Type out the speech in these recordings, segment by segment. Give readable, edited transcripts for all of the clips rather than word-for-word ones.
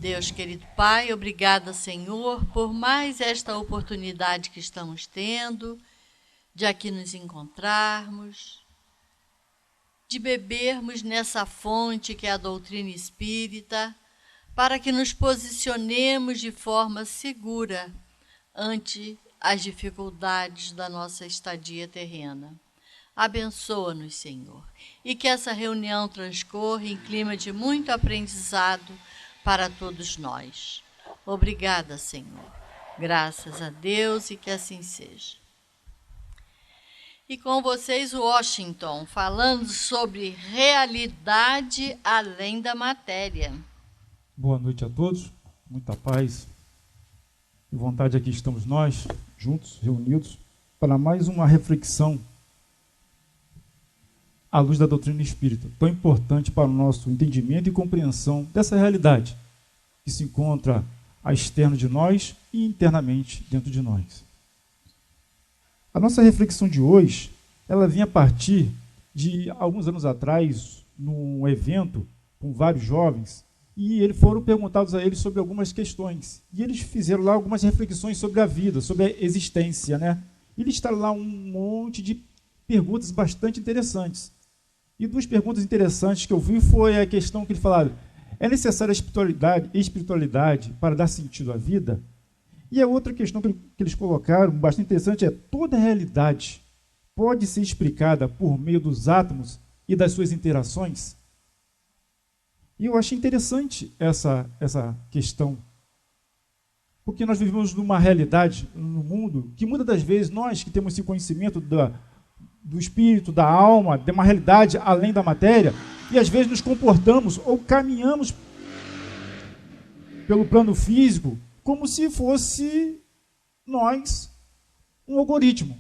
Deus, querido Pai, obrigada, Senhor, por mais esta oportunidade que estamos tendo de aqui nos encontrarmos, de bebermos nessa fonte que é a doutrina espírita, para que nos posicionemos de forma segura ante as dificuldades da nossa estadia terrena. Abençoa-nos, Senhor, e que essa reunião transcorra em clima de muito aprendizado para todos nós. Obrigada, Senhor. Graças a Deus e que assim seja. E com vocês, Washington, falando sobre realidade além da matéria. Boa noite a todos, muita paz e vontade. Aqui estamos nós, juntos, reunidos, para mais uma reflexão à luz da doutrina espírita, tão importante para o nosso entendimento e compreensão dessa realidade que se encontra a externo de nós e internamente dentro de nós. A nossa reflexão de hoje, ela vem a partir de alguns anos atrás, num evento com vários jovens, e eles foram perguntados a eles sobre algumas questões. E eles fizeram lá algumas reflexões sobre a vida, sobre a existência, né? E listaram lá um monte de perguntas bastante interessantes. E duas perguntas interessantes que eu vi foi a questão que eles falaram: é necessária a espiritualidade para dar sentido à vida? E a outra questão que eles colocaram, bastante interessante, é: toda a realidade pode ser explicada por meio dos átomos e das suas interações? E eu achei interessante essa questão, porque nós vivemos numa realidade, no mundo, que muitas das vezes nós que temos esse conhecimento do espírito, da alma, de uma realidade além da matéria, e às vezes nos comportamos ou caminhamos pelo plano físico como se fosse nós um algoritmo,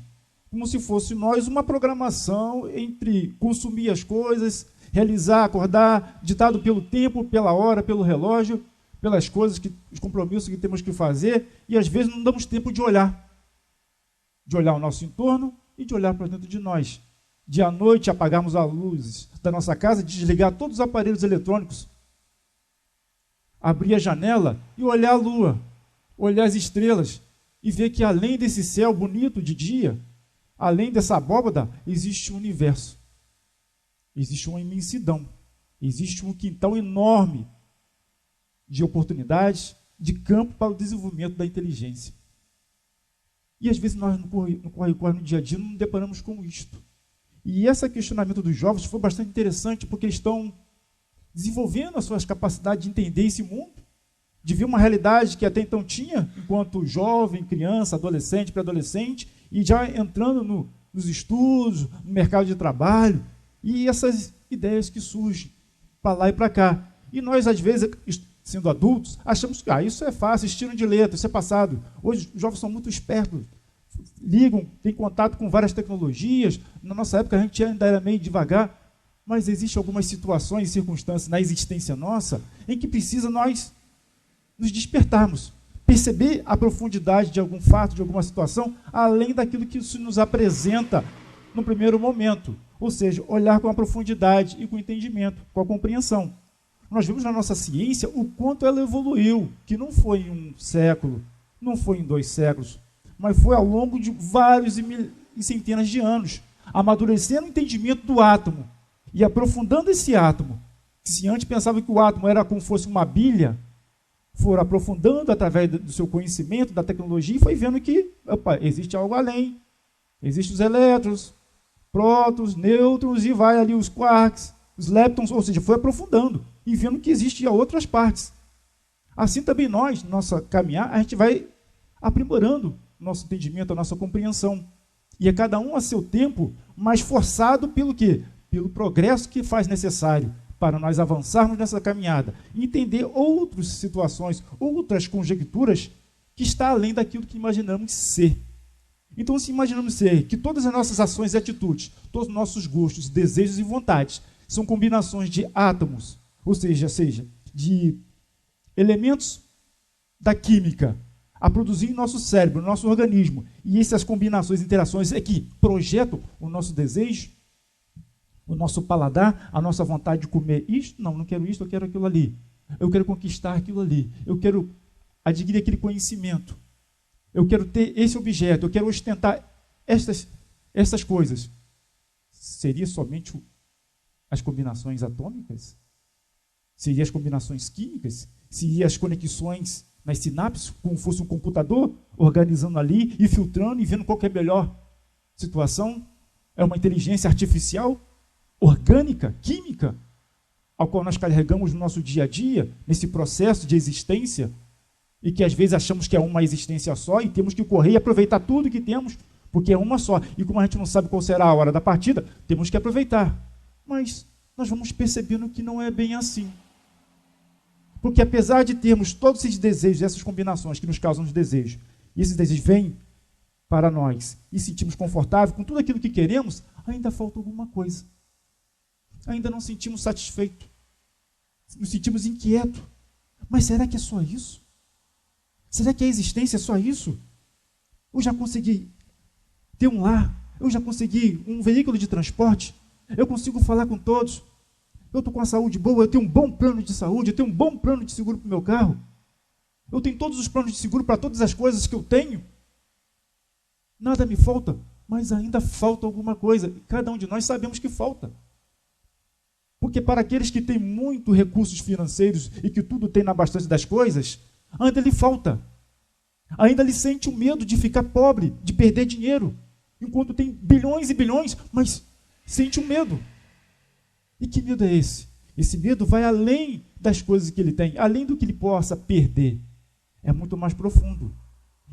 como se fosse nós uma programação entre consumir as coisas, realizar, acordar, ditado pelo tempo, pela hora, pelo relógio, pelas coisas, os compromissos que temos que fazer, e às vezes não damos tempo de olhar o nosso entorno e de olhar para dentro de nós. De à noite apagarmos as luzes da nossa casa, desligar todos os aparelhos eletrônicos, abrir a janela e olhar a lua, olhar as estrelas e ver que além desse céu bonito de dia, além dessa abóbada, existe um universo. Existe uma imensidão, existe um quintal enorme de oportunidades, de campo para o desenvolvimento da inteligência. E às vezes nós no corre-corre no dia a dia não nos deparamos com isto. E esse questionamento dos jovens foi bastante interessante, porque eles estão desenvolvendo as suas capacidades de entender esse mundo, de ver uma realidade que até então tinha, enquanto jovem, criança, adolescente, pré-adolescente, e já entrando nos estudos, no mercado de trabalho, e essas ideias que surgem para lá e para cá. E nós, às vezes, sendo adultos, achamos que isso é fácil, estilo de letra, isso é passado. Hoje, os jovens são muito espertos, ligam, têm contato com várias tecnologias. Na nossa época, a gente ainda era meio devagar, mas existem algumas situações e circunstâncias na existência nossa em que precisa nós nos despertarmos, perceber a profundidade de algum fato, de alguma situação, além daquilo que isso nos apresenta no primeiro momento. Ou seja, olhar com a profundidade e com o entendimento, com a compreensão. Nós vemos na nossa ciência o quanto ela evoluiu, que não foi em um século, não foi em 2 séculos, mas foi ao longo de vários e centenas de anos, amadurecendo o entendimento do átomo e aprofundando esse átomo. Se antes pensava que o átomo era como se fosse uma bilha, foram aprofundando através do seu conhecimento, da tecnologia, e foi vendo que existe algo além. Existem os elétrons, prótons, nêutrons, e vai ali os quarks, os leptons, ou seja, foi aprofundando e vendo que existiam outras partes. Assim também nós, nossa caminhar, a gente vai aprimorando nosso entendimento, a nossa compreensão. E é cada um a seu tempo, mas forçado pelo quê? Pelo progresso que faz necessário para nós avançarmos nessa caminhada e entender outras situações, outras conjecturas que está além daquilo que imaginamos ser. Então, se imaginamos ser que todas as nossas ações e atitudes, todos os nossos gostos, desejos e vontades são combinações de átomos, ou seja, de elementos da química a produzir em nosso cérebro, no nosso organismo, e essas combinações, interações é que projetam o nosso desejo, o nosso paladar, a nossa vontade de comer isto, não quero isto, eu quero aquilo ali. eu quero conquistar aquilo ali, eu quero adquirir aquele conhecimento, eu quero ter esse objeto, eu quero ostentar essas coisas. Seria somente as combinações atômicas? Seria as combinações químicas? Seria as conexões nas sinapses, como fosse um computador, organizando ali e filtrando e vendo qual que é a melhor situação? É uma inteligência artificial, orgânica, química, ao qual nós carregamos no nosso dia a dia, nesse processo de existência, e que às vezes achamos que é uma existência só e temos que correr e aproveitar tudo que temos, porque é uma só. E como a gente não sabe qual será a hora da partida, temos que aproveitar. Mas nós vamos percebendo que não é bem assim. Porque apesar de termos todos esses desejos, essas combinações que nos causam os desejos, e esses desejos vêm para nós e sentimos confortável com tudo aquilo que queremos, ainda falta alguma coisa. Ainda não sentimos satisfeito. Nos sentimos inquietos. Mas será que é só isso? Será que a existência é só isso? Eu já consegui ter um lar, eu já consegui um veículo de transporte, eu consigo falar com todos, eu estou com a saúde boa, eu tenho um bom plano de saúde, eu tenho um bom plano de seguro para o meu carro, eu tenho todos os planos de seguro para todas as coisas que eu tenho, nada me falta, mas ainda falta alguma coisa, cada um de nós sabemos que falta. Porque para aqueles que têm muito recursos financeiros e que tudo tem na bastante das coisas, ainda lhe falta. Ainda lhe sente o medo de ficar pobre, de perder dinheiro, enquanto tem bilhões e bilhões, mas sente um medo. E que medo é esse? Esse medo vai além das coisas que ele tem, além do que ele possa perder. É muito mais profundo.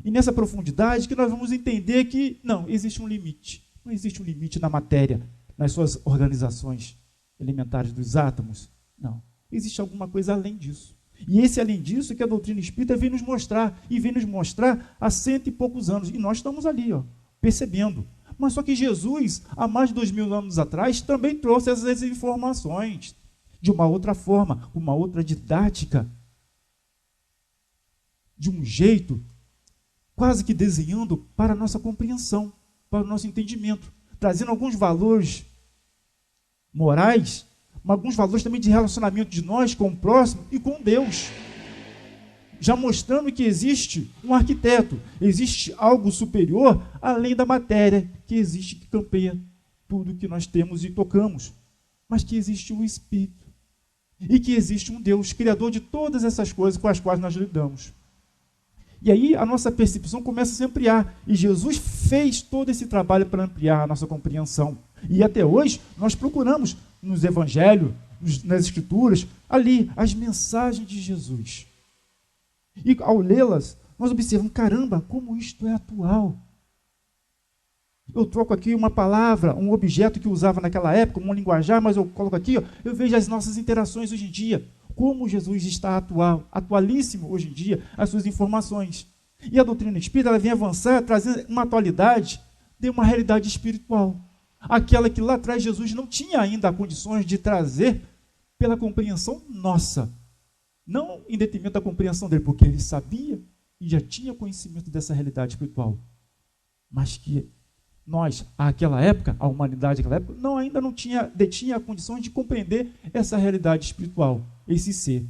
E nessa profundidade que nós vamos entender que não, existe um limite. Não existe um limite na matéria, nas suas organizações elementares dos átomos. Não. Existe alguma coisa além disso. E esse além disso que a doutrina espírita vem nos mostrar, e vem nos mostrar há 100 e poucos anos. E nós estamos ali, percebendo. Mas só que Jesus, há mais de 2000 anos atrás, também trouxe essas informações de uma outra forma, uma outra didática, de um jeito, quase que desenhando para a nossa compreensão, para o nosso entendimento, trazendo alguns valores morais, mas alguns valores também de relacionamento de nós com o próximo e com Deus. Já mostrando que existe um arquiteto, existe algo superior além da matéria, que existe, que campeia tudo que nós temos e tocamos, mas que existe um Espírito, e que existe um Deus, criador de todas essas coisas com as quais nós lidamos. E aí a nossa percepção começa a se ampliar, e Jesus fez todo esse trabalho para ampliar a nossa compreensão. E até hoje nós procuramos nos evangelhos, nas escrituras, ali, as mensagens de Jesus. E ao lê-las, nós observamos, caramba, como isto é atual. Eu troco aqui uma palavra, um objeto que eu usava naquela época, um linguajar, mas eu coloco aqui, eu vejo as nossas interações hoje em dia. Como Jesus está atual, atualíssimo hoje em dia, as suas informações. E a doutrina espírita, ela vem avançar, trazendo uma atualidade de uma realidade espiritual. Aquela que lá atrás Jesus não tinha ainda condições de trazer pela compreensão nossa. Não em detrimento da compreensão dele, porque ele sabia e já tinha conhecimento dessa realidade espiritual. Mas que nós, àquela época, a humanidade daquela época, ainda não detinha a condição de compreender essa realidade espiritual, esse ser.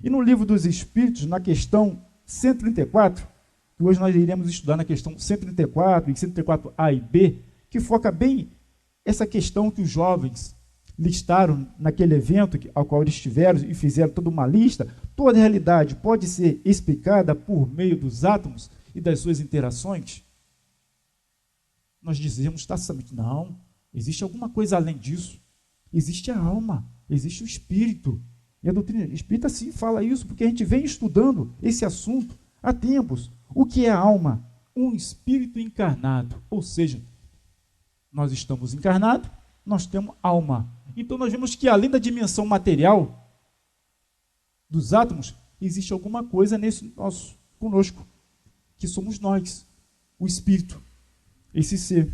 E no Livro dos Espíritos, na questão 134, que hoje nós iremos estudar na questão 134 e 134A e B, que foca bem essa questão que os jovens listaram naquele evento ao qual eles estiveram e fizeram toda uma lista. Toda a realidade pode ser explicada por meio dos átomos e das suas interações? Nós dizemos tacitamente, não, existe alguma coisa além disso. Existe a alma, existe o espírito. E a doutrina espírita sim fala isso, porque a gente vem estudando esse assunto há tempos. O que é a alma? Um espírito encarnado, ou seja, nós estamos encarnados, nós temos alma. Então nós vemos que além da dimensão material dos átomos, existe alguma coisa nesse nosso conosco, que somos nós, o espírito, esse ser.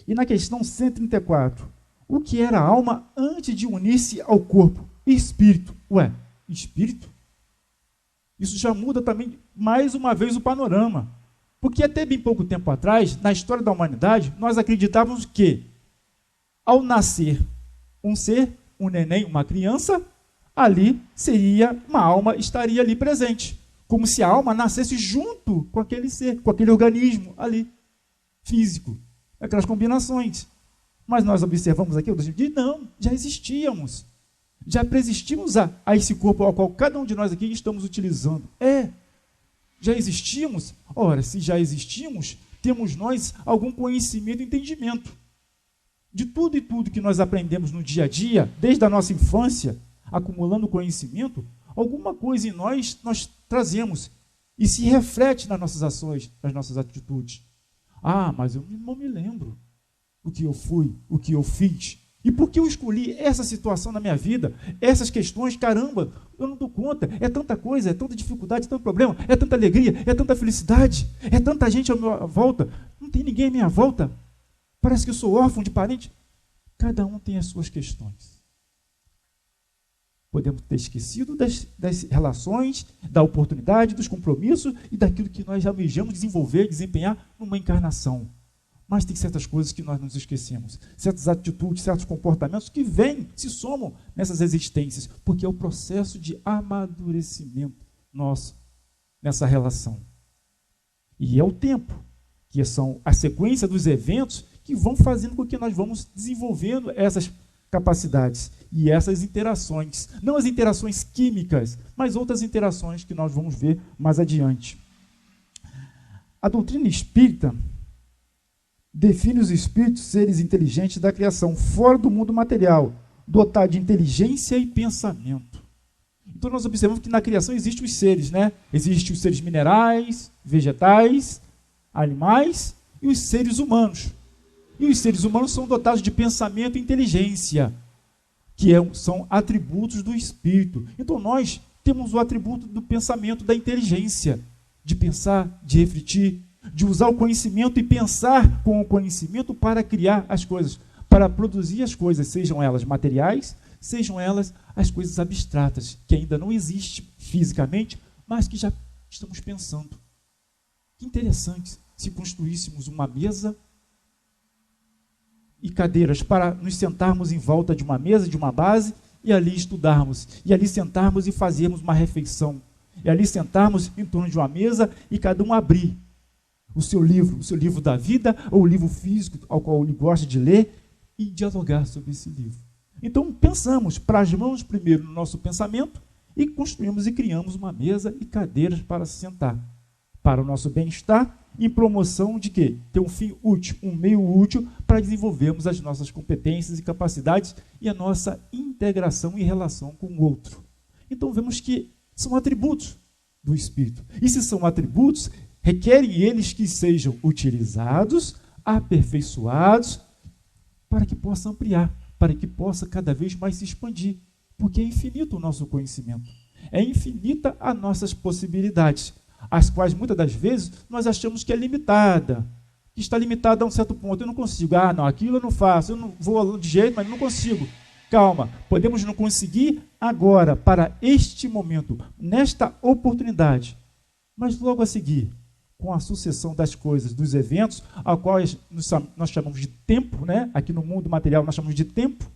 E na questão 134, o que era a alma antes de unir-se ao corpo? Espírito. Ué, espírito? Isso já muda também mais uma vez o panorama. Porque até bem pouco tempo atrás, na história da humanidade, nós acreditávamos que, ao nascer um ser, um neném, uma criança, ali seria, uma alma estaria ali presente, como se a alma nascesse junto com aquele ser, com aquele organismo ali, físico, aquelas combinações. Mas nós observamos aqui, não, já existíamos, já preexistimos a esse corpo ao qual cada um de nós aqui estamos utilizando. Já existíamos. Ora, se já existimos, temos nós algum conhecimento e entendimento de tudo e tudo que nós aprendemos no dia a dia, desde a nossa infância, acumulando conhecimento, alguma coisa em nós trazemos e se reflete nas nossas ações, nas nossas atitudes. Mas eu não me lembro o que eu fui, o que eu fiz. E por que eu escolhi essa situação na minha vida? Essas questões, caramba, eu não dou conta. É tanta coisa, é tanta dificuldade, é tanto problema, é tanta alegria, é tanta felicidade, é tanta gente à minha volta. Não tem ninguém à minha volta. Parece que eu sou órfão de parente. Cada um tem as suas questões. Podemos ter esquecido das relações, da oportunidade, dos compromissos e daquilo que nós almejamos desenvolver, desempenhar numa encarnação. Mas tem certas coisas que nós nos esquecemos, certas atitudes, certos comportamentos que vêm, se somam nessas existências, porque é o processo de amadurecimento nosso nessa relação. E é o tempo, que são a sequência dos eventos que vão fazendo com que nós vamos desenvolvendo essas capacidades e essas interações, não as interações químicas, mas outras interações que nós vamos ver mais adiante. A doutrina espírita define os espíritos seres inteligentes da criação, fora do mundo material, dotados de inteligência e pensamento. Então nós observamos que na criação existem os seres, né? Existem os seres minerais, vegetais, animais e os seres humanos. E os seres humanos são dotados de pensamento e inteligência, que são atributos do espírito. Então nós temos o atributo do pensamento, da inteligência, de pensar, de refletir, de usar o conhecimento e pensar com o conhecimento para criar as coisas, para produzir as coisas, sejam elas materiais, sejam elas as coisas abstratas, que ainda não existem fisicamente, mas que já estamos pensando. Que interessante se construíssemos uma mesa e cadeiras para nos sentarmos em volta de uma mesa, de uma base, e ali estudarmos, e ali sentarmos e fazermos uma refeição, e ali sentarmos em torno de uma mesa e cada um abrir o seu livro da vida, ou o livro físico ao qual ele gosta de ler, e dialogar sobre esse livro. Então pensamos, plasmamos primeiro no nosso pensamento, e construímos e criamos uma mesa e cadeiras para se sentar, para o nosso bem-estar, em promoção de quê? Ter um fim útil, um meio útil para desenvolvermos as nossas competências e capacidades e a nossa integração e relação com o outro. Então vemos que são atributos do espírito. E se são atributos, requerem eles que sejam utilizados, aperfeiçoados, para que possa ampliar, para que possa cada vez mais se expandir, porque é infinito o nosso conhecimento, é infinita as nossas possibilidades, as quais muitas das vezes nós achamos que é limitada, que está limitada a um certo ponto. Eu não consigo, não, aquilo eu não faço, eu não vou de jeito, mas não consigo. Calma, podemos não conseguir agora, para este momento, nesta oportunidade, mas logo a seguir, com a sucessão das coisas, dos eventos, a quais nós chamamos de tempo, né? Aqui no mundo material nós chamamos de tempo,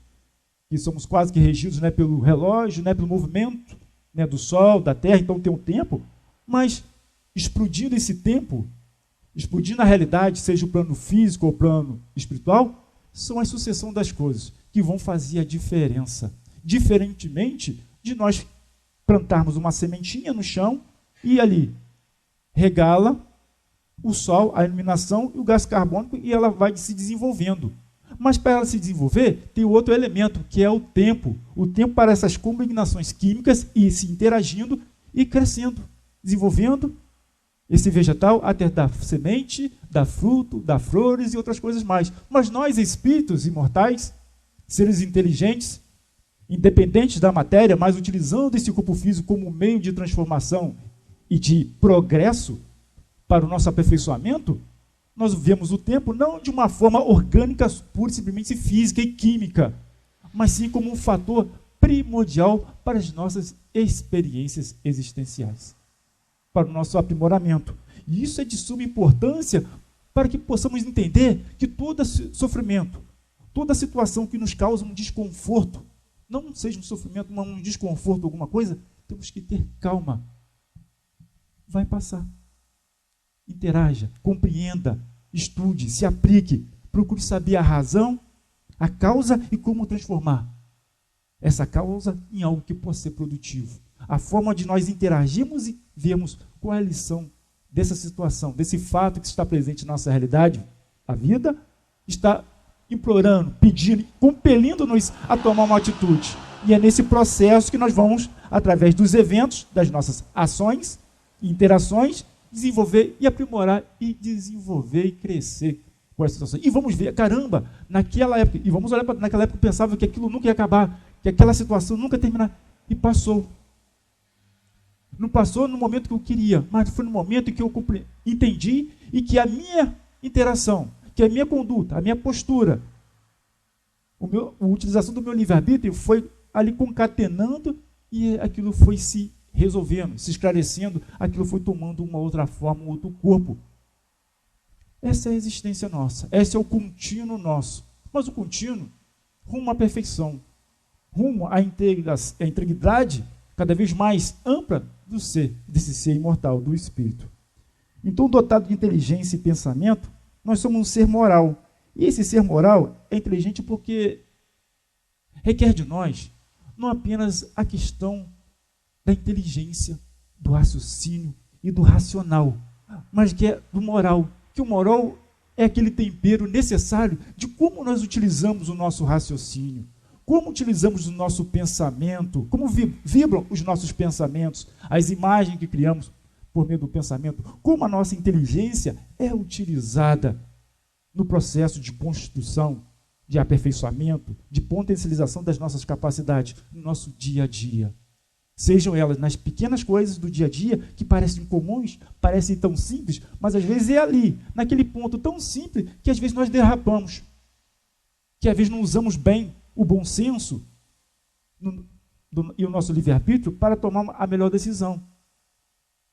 e somos quase que regidos, né, pelo relógio, né, pelo movimento, né, do Sol, da Terra, então tem um tempo, mas explodindo esse tempo, explodindo a realidade, seja o plano físico ou o plano espiritual, são a sucessão das coisas que vão fazer a diferença. Diferentemente de nós plantarmos uma sementinha no chão e ali regá-la, o sol, a iluminação e o gás carbônico, e ela vai se desenvolvendo. Mas para ela se desenvolver, tem outro elemento, que é o tempo. O tempo para essas combinações químicas ir se interagindo e crescendo, desenvolvendo esse vegetal até dar semente, dar fruto, dar flores e outras coisas mais. Mas nós, espíritos imortais, seres inteligentes, independentes da matéria, mas utilizando esse corpo físico como meio de transformação e de progresso para o nosso aperfeiçoamento, nós vemos o tempo não de uma forma orgânica, pura e simplesmente física e química, mas sim como um fator primordial para as nossas experiências existenciais, para o nosso aprimoramento. E isso é de suma importância para que possamos entender que todo sofrimento, toda situação que nos causa um desconforto, não seja um sofrimento, um desconforto, alguma coisa, temos que ter calma. Vai passar. Interaja, compreenda, estude, se aplique, procure saber a razão, a causa e como transformar essa causa em algo que possa ser produtivo. A forma de nós interagirmos e vermos qual é a lição dessa situação, desse fato que está presente na nossa realidade. A vida está implorando, pedindo, compelindo-nos a tomar uma atitude. E é nesse processo que nós vamos, através dos eventos, das nossas ações e interações, desenvolver e aprimorar e desenvolver e crescer com essa situação. E vamos ver, caramba, naquela época, e vamos olhar para naquela época, eu pensava que aquilo nunca ia acabar, que aquela situação nunca ia terminar. E passou. Não passou no momento que eu queria, mas foi no momento em que eu entendi e que a minha interação, que a minha conduta, a minha postura, a utilização do meu livre-arbítrio foi ali concatenando e aquilo foi se resolvendo, se esclarecendo, aquilo foi tomando uma outra forma, um outro corpo. Essa é a existência nossa, esse é o contínuo nosso. Mas o contínuo rumo à perfeição, rumo à integridade cada vez mais ampla do ser, desse ser imortal, do espírito. Então, dotado de inteligência e pensamento, nós somos um ser moral. E esse ser moral é inteligente porque requer de nós não apenas a questão da inteligência, do raciocínio e do racional, mas que é do moral. Que o moral é aquele tempero necessário de como nós utilizamos o nosso raciocínio, como utilizamos o nosso pensamento, como vibram os nossos pensamentos, as imagens que criamos por meio do pensamento, como a nossa inteligência é utilizada no processo de construção, de aperfeiçoamento, de potencialização das nossas capacidades no nosso dia a dia. Sejam elas nas pequenas coisas do dia a dia, que parecem comuns, parecem tão simples, mas às vezes é ali, naquele ponto tão simples, que às vezes nós derrapamos, que às vezes não usamos bem o bom senso e o nosso livre-arbítrio para tomar a melhor decisão.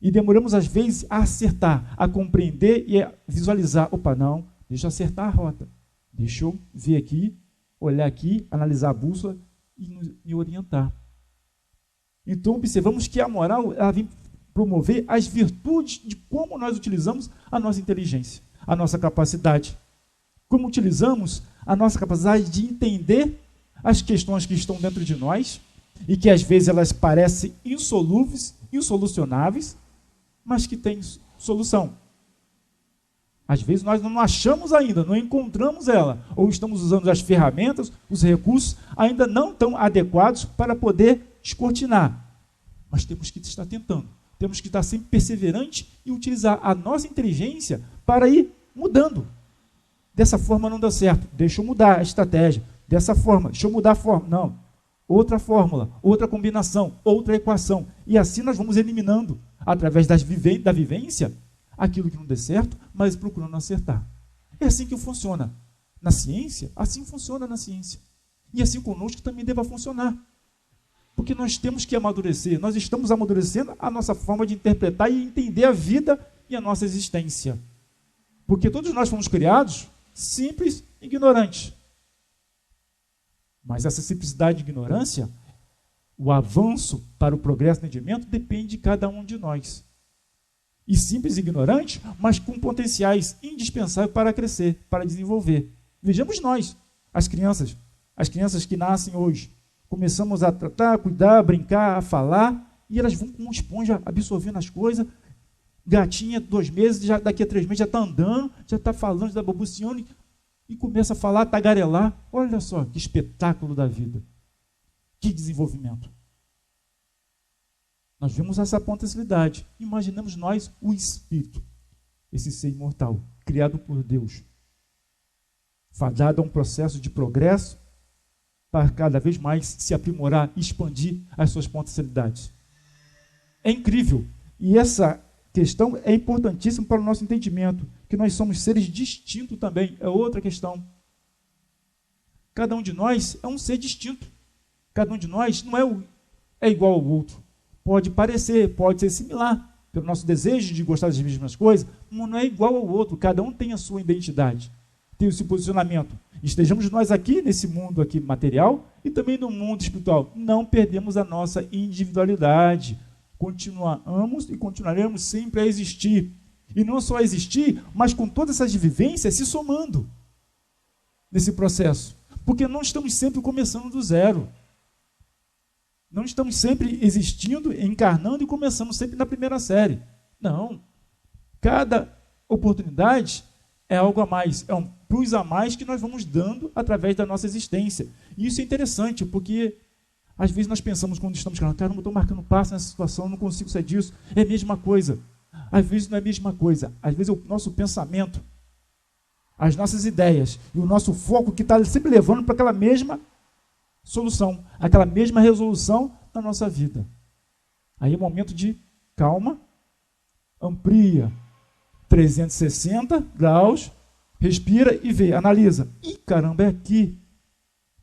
E demoramos às vezes a acertar, a compreender e a visualizar. Opa, não, deixa eu acertar a rota. Deixa eu ver aqui, olhar aqui, analisar a bússola e me orientar. Então, observamos que a moral ela vem promover as virtudes de como nós utilizamos a nossa inteligência, a nossa capacidade. Como utilizamos a nossa capacidade de entender as questões que estão dentro de nós e que às vezes elas parecem insolúveis, insolucionáveis, mas que têm solução. Às vezes nós não achamos ainda, não encontramos ela, ou estamos usando as ferramentas, os recursos ainda não tão adequados para poder descortinar. Mas temos que estar tentando, temos que estar sempre perseverante e utilizar a nossa inteligência para ir mudando. Dessa forma não deu certo, deixa eu mudar a estratégia. Dessa forma, deixa eu mudar a forma. Não, outra fórmula, outra combinação, outra equação. E assim nós vamos eliminando, através da vivência, aquilo que não deu certo, mas procurando acertar. É assim que funciona na ciência, assim funciona na ciência. E assim conosco também deva funcionar. Porque nós temos que amadurecer, nós estamos amadurecendo a nossa forma de interpretar e entender a vida e a nossa existência. Porque todos nós fomos criados simples e ignorantes. Mas essa simplicidade e ignorância, o avanço para o progresso e entendimento depende de cada um de nós. E simples e ignorante, mas com potenciais indispensáveis para crescer, para desenvolver. Vejamos nós, as crianças que nascem hoje. Começamos a tratar, a cuidar, a brincar, a falar, e elas vão com uma esponja absorvendo as coisas. Gatinha, 2 meses, já, daqui a 3 meses já está andando, já está falando, já está balbuciando, e começa a falar, tagarelar. Olha só que espetáculo da vida. Que desenvolvimento. Nós vemos essa potencialidade. Imaginamos nós o Espírito, esse ser imortal, criado por Deus, fadado a um processo de progresso para cada vez mais se aprimorar e expandir as suas potencialidades. É incrível. E essa questão é importantíssima para o nosso entendimento, que nós somos seres distintos também, é outra questão. Cada um de nós é um ser distinto. Cada um de nós não é igual ao outro. Pode parecer, pode ser similar, pelo nosso desejo de gostar das mesmas coisas, mas não é igual ao outro. Cada um tem a sua identidade, tem o seu posicionamento. estejamos nós aqui nesse mundo aqui material e também no mundo espiritual, não perdemos a nossa individualidade. Continuamos e continuaremos sempre a existir. E não só a existir, mas com todas essas vivências se somando nesse processo. Porque não estamos sempre começando do zero. Não estamos sempre existindo, encarnando e começando sempre na primeira série. Não. Cada oportunidade é algo a mais, é um plus a mais que nós vamos dando através da nossa existência. E isso é interessante, porque às vezes nós pensamos quando estamos falando, caramba, eu estou marcando passo nessa situação, não consigo sair disso. É a mesma coisa. Às vezes não é a mesma coisa. Às vezes é o nosso pensamento, as nossas ideias e o nosso foco que está sempre levando para aquela mesma solução, aquela mesma resolução na nossa vida. Aí é momento de calma, amplia 360 graus, respira e vê, analisa. Ih, caramba, é aqui.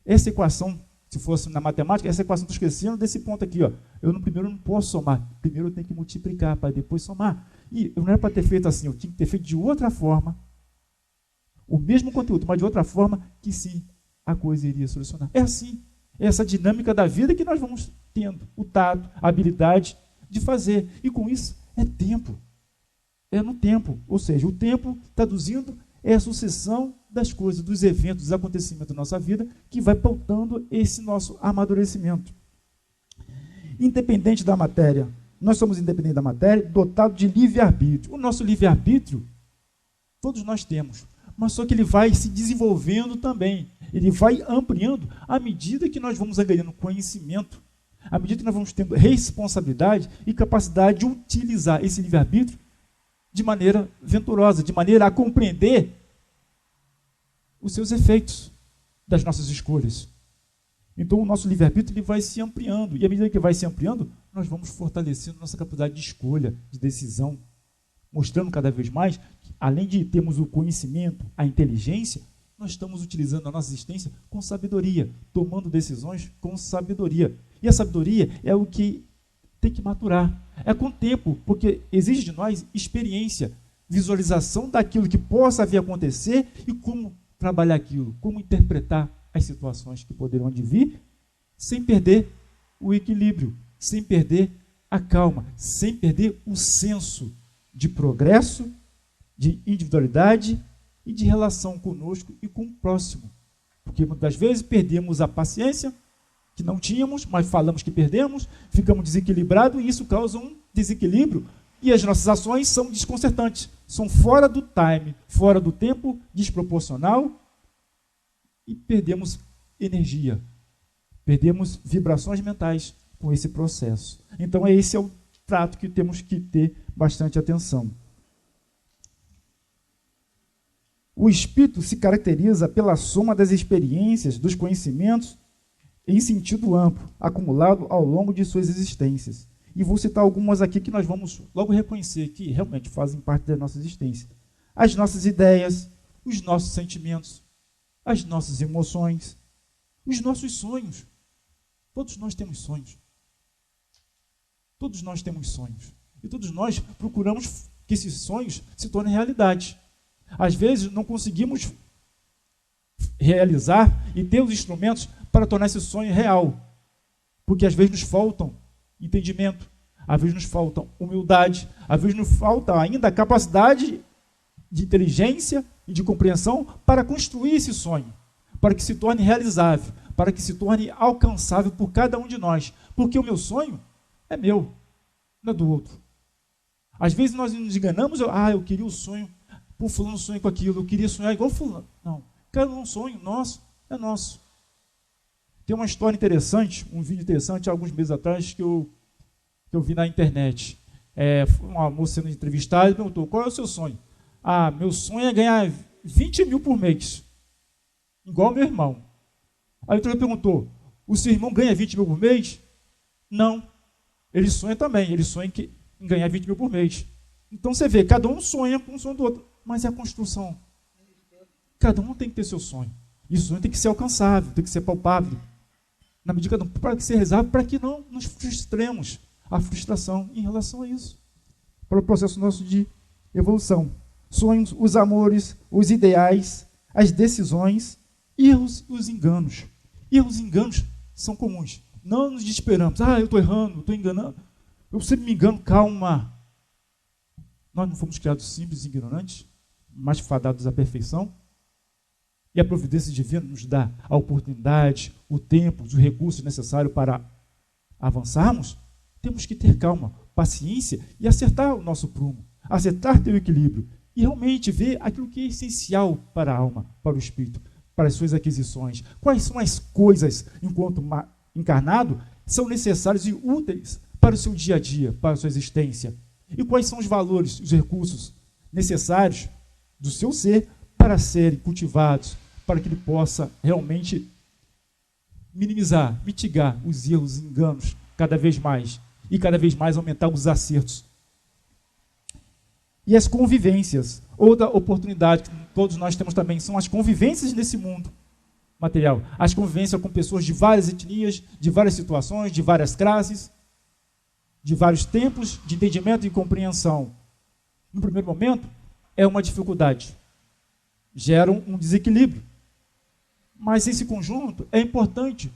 Essa equação, se fosse na matemática, essa equação estou esquecendo desse ponto aqui. Ó. Eu no primeiro não posso somar. Primeiro eu tenho que multiplicar para depois somar. E eu não era para ter feito assim, eu tinha que ter feito de outra forma. O mesmo conteúdo, mas de outra forma que sim, a coisa iria solucionar. É assim. É essa dinâmica da vida que nós vamos tendo. O tato, a habilidade de fazer. E com isso, é tempo. É no tempo. Ou seja, o tempo, traduzindo, é a sucessão das coisas, dos eventos, dos acontecimentos da nossa vida que vai pautando esse nosso amadurecimento. Independente da matéria. Nós somos independentes da matéria, dotados de livre-arbítrio. O nosso livre-arbítrio, todos nós temos. Mas só que ele vai se desenvolvendo também. Ele vai ampliando à medida que nós vamos ganhando conhecimento, à medida que nós vamos tendo responsabilidade e capacidade de utilizar esse livre-arbítrio de maneira venturosa, de maneira a compreender os seus efeitos das nossas escolhas. Então, o nosso livre-arbítrio ele vai se ampliando, e à medida que vai se ampliando, nós vamos fortalecendo nossa capacidade de escolha, de decisão, mostrando cada vez mais que, além de termos o conhecimento, a inteligência, nós estamos utilizando a nossa existência com sabedoria, tomando decisões com sabedoria. E a sabedoria é o que tem que maturar. É com o tempo, porque exige de nós experiência, visualização daquilo que possa vir a acontecer e como trabalhar aquilo, como interpretar as situações que poderão advir, sem perder o equilíbrio, sem perder a calma, sem perder o senso de progresso, de individualidade e de relação conosco e com o próximo. Porque muitas vezes perdemos a paciência, que não tínhamos, mas falamos que perdemos, ficamos desequilibrados e isso causa um desequilíbrio e as nossas ações são desconcertantes, são fora do time, fora do tempo, desproporcional e perdemos energia, perdemos vibrações mentais com esse processo. Então esse é o trato que temos que ter bastante atenção. O espírito se caracteriza pela soma das experiências, dos conhecimentos em sentido amplo, acumulado ao longo de suas existências. E vou citar algumas aqui que nós vamos logo reconhecer que realmente fazem parte da nossa existência. As nossas ideias, os nossos sentimentos, as nossas emoções, os nossos sonhos. Todos nós temos sonhos. Todos nós temos sonhos. E todos nós procuramos que esses sonhos se tornem realidade. Às vezes não conseguimos realizar e ter os instrumentos para tornar esse sonho real. Porque às vezes nos faltam entendimento, às vezes nos falta humildade, às vezes nos falta ainda a capacidade de inteligência e de compreensão para construir esse sonho, para que se torne realizável, para que se torne alcançável por cada um de nós. Porque o meu sonho é meu, não é do outro. Às vezes nós nos enganamos, eu queria o sonho, por fulano sonho com aquilo, eu queria sonhar igual fulano. Não, cada um sonho nosso é nosso. Tem uma história interessante, um vídeo interessante, há alguns meses atrás, que eu vi na internet. Uma moça sendo entrevistada e perguntou, qual é o seu sonho? Meu sonho é ganhar 20 mil por mês, igual meu irmão. Aí o outro perguntou, o seu irmão ganha 20 mil por mês? Não, ele sonha também, ele sonha em ganhar 20 mil por mês. Então você vê, cada um sonha com o sonho do outro, mas é a construção. Cada um tem que ter seu sonho. E o sonho tem que ser alcançável, tem que ser palpável. Na medida que para que ser realizado, para que não nos frustremos a frustração em relação a isso. Para o processo nosso de evolução. Sonhos, os amores, os ideais, as decisões erros e os enganos. Erros e enganos são comuns. Não nos desesperamos. Eu estou errando, estou enganando. Eu sempre me engano. Calma. Nós não fomos criados simples e ignorantes, mas fadados à perfeição. E a providência divina nos dá a oportunidade, o tempo, os recursos necessários para avançarmos. Temos que ter calma, paciência e acertar o nosso prumo, acertar ter o equilíbrio e realmente ver aquilo que é essencial para a alma, para o espírito, para as suas aquisições. Quais são as coisas, enquanto encarnado, são necessárias e úteis para o seu dia a dia, para a sua existência? E quais são os valores, os recursos necessários do seu ser para serem cultivados, para que ele possa realmente minimizar, mitigar os erros e enganos cada vez mais, e cada vez mais aumentar os acertos. E as convivências, outra oportunidade que todos nós temos também, são as convivências nesse mundo material. As convivências com pessoas de várias etnias, de várias situações, de várias classes, de vários tempos de entendimento e compreensão. No primeiro momento, é uma dificuldade. Geram um desequilíbrio. Mas esse conjunto é importante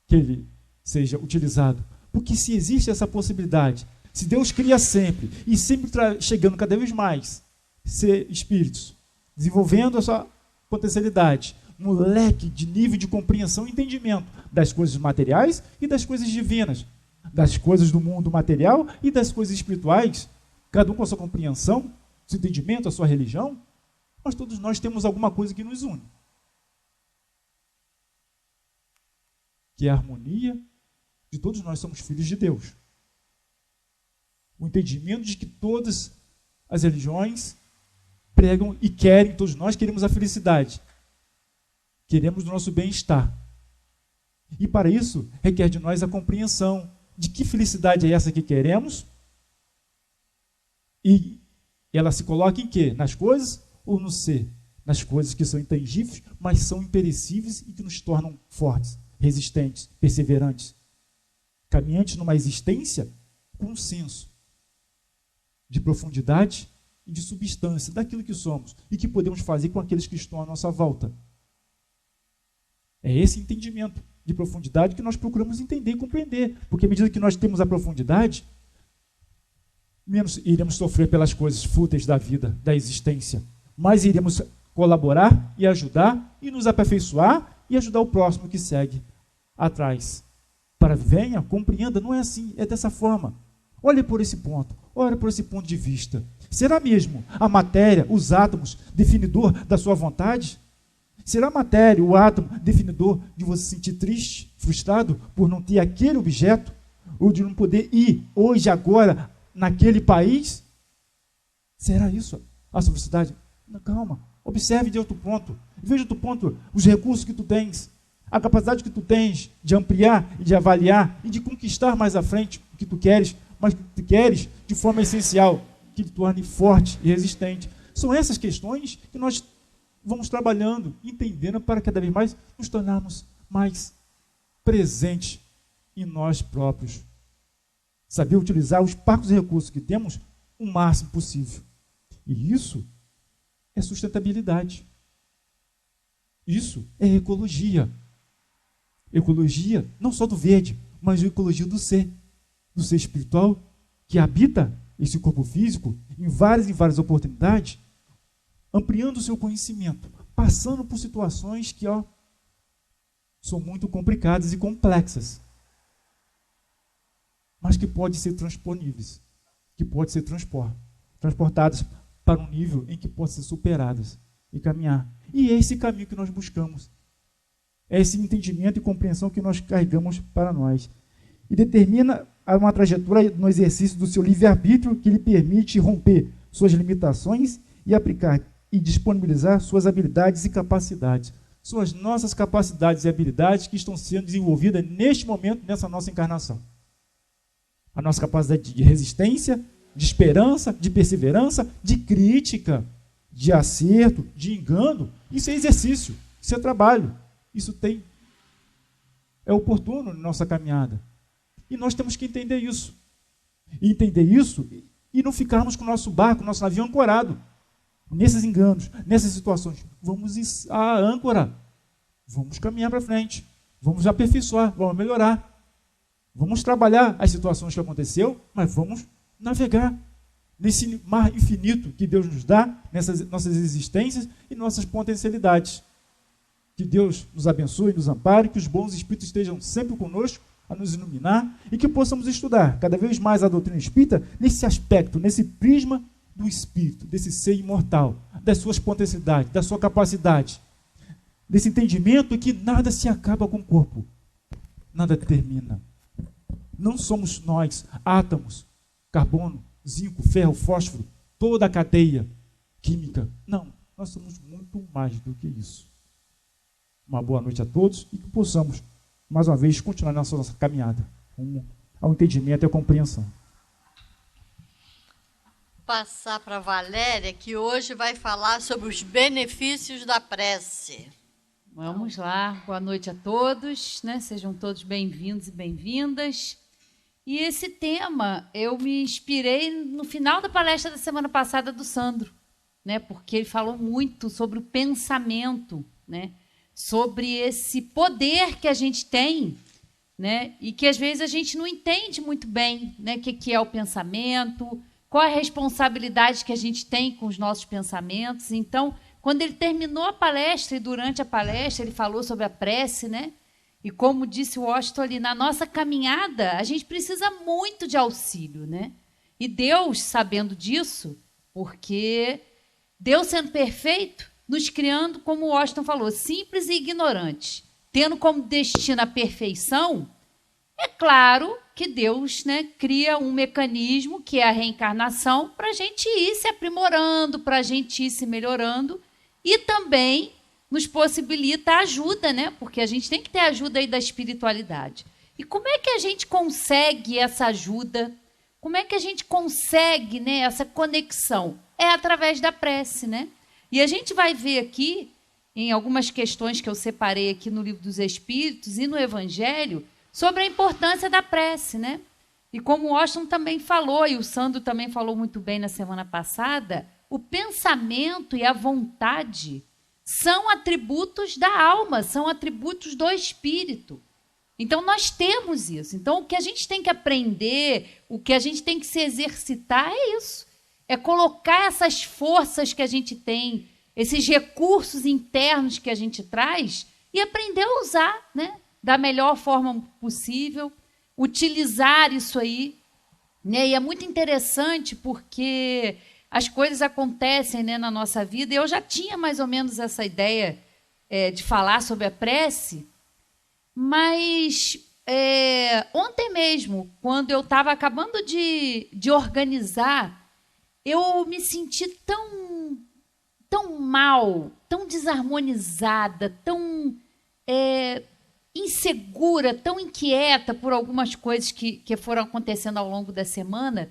que ele seja utilizado. Porque se existe essa possibilidade, se Deus cria sempre, e sempre chegando cada vez mais ser espíritos, desenvolvendo a sua potencialidade, um leque de nível de compreensão e entendimento das coisas materiais e das coisas divinas, das coisas do mundo material e das coisas espirituais, cada um com a sua compreensão, seu entendimento, a sua religião, mas todos nós temos alguma coisa que nos une, que é a harmonia de todos nós somos filhos de Deus. O entendimento de que todas as religiões pregam e querem, todos nós queremos a felicidade. Queremos o nosso bem-estar. E para isso, requer de nós a compreensão de que felicidade é essa que queremos e ela se coloca em quê? Nas coisas ou no ser? Nas coisas que são intangíveis, mas são imperecíveis e que nos tornam fortes, resistentes, perseverantes, caminhantes numa existência com um senso de profundidade e de substância daquilo que somos e que podemos fazer com aqueles que estão à nossa volta. É esse entendimento de profundidade que nós procuramos entender e compreender, porque à medida que nós temos a profundidade, menos iremos sofrer pelas coisas fúteis da vida, da existência, mais iremos colaborar e ajudar e nos aperfeiçoar e ajudar o próximo que segue atrás. Para venha, compreenda, não é assim, é dessa forma. Olhe por esse ponto, olhe por esse ponto de vista. Será mesmo a matéria, os átomos, definidor da sua vontade? Será a matéria, o átomo, definidor de você se sentir triste, frustrado por não ter aquele objeto? Ou de não poder ir hoje, agora, naquele país? Será isso a sua felicidade? Não, calma, observe de outro ponto. Veja de outro ponto os recursos que tu tens, a capacidade que tu tens de ampliar e de avaliar e de conquistar mais à frente o que tu queres, mas que tu queres de forma essencial, que te torne forte e resistente. São essas questões que nós vamos trabalhando, entendendo para cada vez mais nos tornarmos mais presentes em nós próprios. Saber utilizar os poucos recursos que temos o máximo possível. E isso é sustentabilidade. Isso é ecologia. Ecologia não só do verde, mas a ecologia do ser espiritual que habita esse corpo físico em várias oportunidades, ampliando o seu conhecimento, passando por situações que são muito complicadas e complexas, mas que podem ser transponíveis, que podem ser transportadas para um nível em que possam ser superadas e caminhar. E é esse caminho que nós buscamos. É esse entendimento e compreensão que nós carregamos para nós. E determina uma trajetória no exercício do seu livre-arbítrio que lhe permite romper suas limitações e aplicar e disponibilizar suas habilidades e capacidades. São as nossas capacidades e habilidades que estão sendo desenvolvidas neste momento, nessa nossa encarnação. A nossa capacidade de resistência, de esperança, de perseverança, de crítica, de acerto, de engano. Isso é exercício, isso é trabalho. Isso é oportuno na nossa caminhada. E nós temos que entender isso. E entender isso e não ficarmos com o nosso barco, nosso navio ancorado nesses enganos, nessas situações. Vamos à âncora. vamos caminhar para frente, vamos aperfeiçoar, vamos melhorar. Vamos trabalhar as situações que aconteceu, mas vamos navegar nesse mar infinito que Deus nos dá, nessas nossas existências e nossas potencialidades. Que Deus nos abençoe, nos ampare, que os bons espíritos estejam sempre conosco a nos iluminar e que possamos estudar cada vez mais a doutrina espírita nesse aspecto, nesse prisma do espírito, desse ser imortal, das suas potencialidades, da sua capacidade, desse entendimento que nada se acaba com o corpo, nada termina. Não somos nós, átomos, carbono, zinco, ferro, fósforo, toda a cadeia química. Não, nós somos muito mais do que isso. Uma boa noite a todos e que possamos, mais uma vez, continuar nossa caminhada ao entendimento e à compreensão. Passar para a Valéria, que hoje vai falar sobre os benefícios da prece. Vamos lá, boa noite a todos, né? Sejam todos bem-vindos e bem-vindas. E esse tema, eu me inspirei no final da palestra da semana passada do Sandro, né? Porque ele falou muito sobre o pensamento, né? Sobre esse poder que a gente tem, né? E que às vezes a gente não entende muito bem, né? O que é o pensamento, qual a responsabilidade que a gente tem com os nossos pensamentos. Então, quando ele terminou a palestra e durante a palestra ele falou sobre a prece, né? E como disse o Washington ali, na nossa caminhada, a gente precisa muito de auxílio, né? E Deus, sabendo disso, porque Deus sendo perfeito, nos criando, como o Washington falou, simples e ignorantes, tendo como destino a perfeição, é claro que Deus, né, cria um mecanismo, que é a reencarnação, para a gente ir se aprimorando, para a gente ir se melhorando, e também nos possibilita a ajuda, né? Porque a gente tem que ter ajuda aí da espiritualidade. E como é que a gente consegue essa ajuda? Como é que a gente consegue, né, essa conexão? É através da prece, né? E a gente vai ver aqui, em algumas questões que eu separei aqui no Livro dos Espíritos e no Evangelho, sobre a importância da prece, né? E como o Washington também falou, e o Sandro também falou muito bem na semana passada, o pensamento e a vontade são atributos da alma, são atributos do espírito. Então, nós temos isso. Então, o que a gente tem que aprender, o que a gente tem que se exercitar é isso. É colocar essas forças que a gente tem, esses recursos internos que a gente traz e aprender a usar, né? Da melhor forma possível, utilizar isso aí, né? E é muito interessante porque as coisas acontecem, né, na nossa vida. Eu já tinha mais ou menos essa ideia de falar sobre a prece, mas ontem mesmo, quando eu estava acabando de organizar, eu me senti tão mal, tão desarmonizada, tão insegura, tão inquieta por algumas coisas que foram acontecendo ao longo da semana,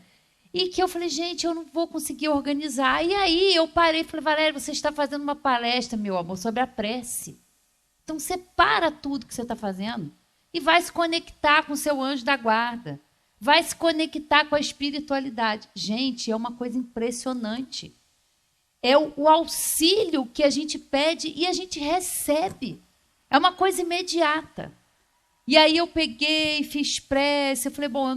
e que eu falei, gente, eu não vou conseguir organizar. E aí eu parei e falei, Valéria, você está fazendo uma palestra, meu amor, sobre a prece. Então separa tudo que você está fazendo e vai se conectar com o seu anjo da guarda. Vai se conectar com a espiritualidade. Gente, é uma coisa impressionante. É o auxílio que a gente pede e a gente recebe. É uma coisa imediata. E aí eu peguei, fiz prece, eu falei, bom,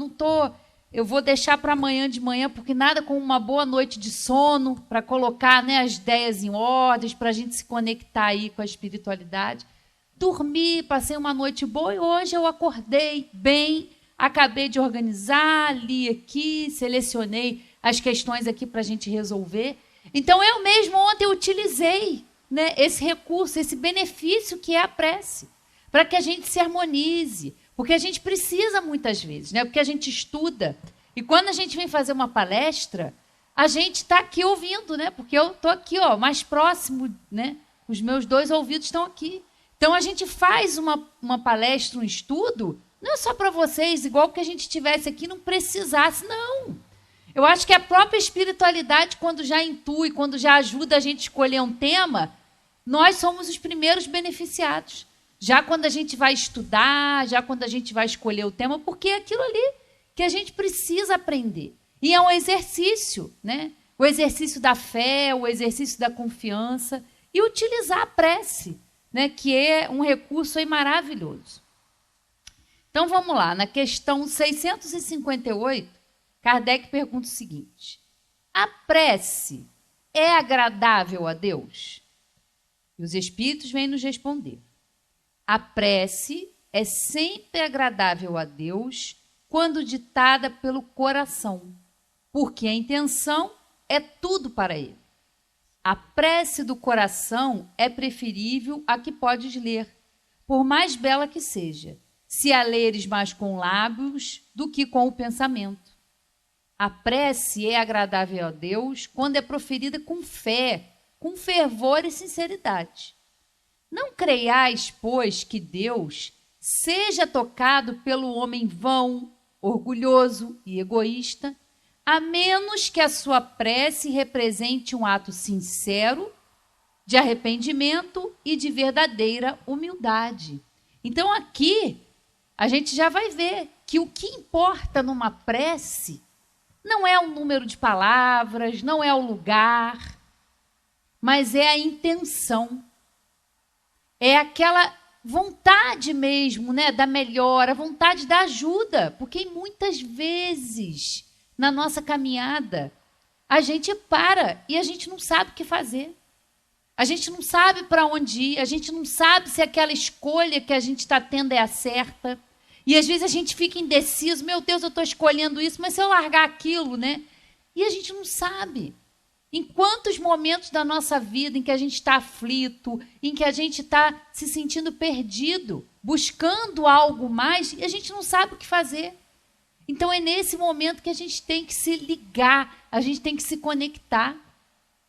eu vou deixar para amanhã de manhã, porque nada como uma boa noite de sono, para colocar, né, as ideias em ordem, para a gente se conectar aí com a espiritualidade. Dormi, passei uma noite boa e hoje eu acordei bem, acabei de organizar, li aqui, selecionei as questões aqui para a gente resolver. Então, eu mesmo ontem utilizei, né, esse recurso, esse benefício que é a prece, para que a gente se harmonize, porque a gente precisa muitas vezes, né, porque a gente estuda, e quando a gente vem fazer uma palestra, a gente está aqui ouvindo, né, porque eu estou aqui, ó, mais próximo, né, os meus dois ouvidos estão aqui. Então, a gente faz uma palestra, um estudo, não é só para vocês, igual que a gente estivesse aqui, não precisasse, não. Eu acho que a própria espiritualidade, quando já intui, quando já ajuda a gente a escolher um tema, nós somos os primeiros beneficiados. Já quando a gente vai estudar, já quando a gente vai escolher o tema, porque é aquilo ali que a gente precisa aprender. E é um exercício, né? O exercício da fé, o exercício da confiança e utilizar a prece, né, que é um recurso aí maravilhoso. Então, vamos lá. Na questão 658, Kardec pergunta o seguinte: a prece é agradável a Deus? E os espíritos vêm nos responder: a prece é sempre agradável a Deus quando ditada pelo coração, porque a intenção é tudo para ele. A prece do coração é preferível à que podes ler, por mais bela que seja, se a leres mais com lábios do que com o pensamento. A prece é agradável a Deus quando é proferida com fé, com fervor e sinceridade. Não creiais, pois, que Deus seja tocado pelo homem vão, orgulhoso e egoísta, a menos que a sua prece represente um ato sincero de arrependimento e de verdadeira humildade. Então, aqui, a gente já vai ver que o que importa numa prece não é o número de palavras, não é o lugar, mas é a intenção. É aquela vontade mesmo, né, da melhora, a vontade da ajuda, porque muitas vezes na nossa caminhada a gente para e a gente não sabe o que fazer. A gente não sabe para onde ir, a gente não sabe se aquela escolha que a gente está tendo é a certa. E às vezes a gente fica indeciso, meu Deus, eu estou escolhendo isso, mas se eu largar aquilo, né? E a gente não sabe. Em quantos momentos da nossa vida em que a gente está aflito, em que a gente está se sentindo perdido, buscando algo mais, e a gente não sabe o que fazer. Então é nesse momento que a gente tem que se ligar, a gente tem que se conectar,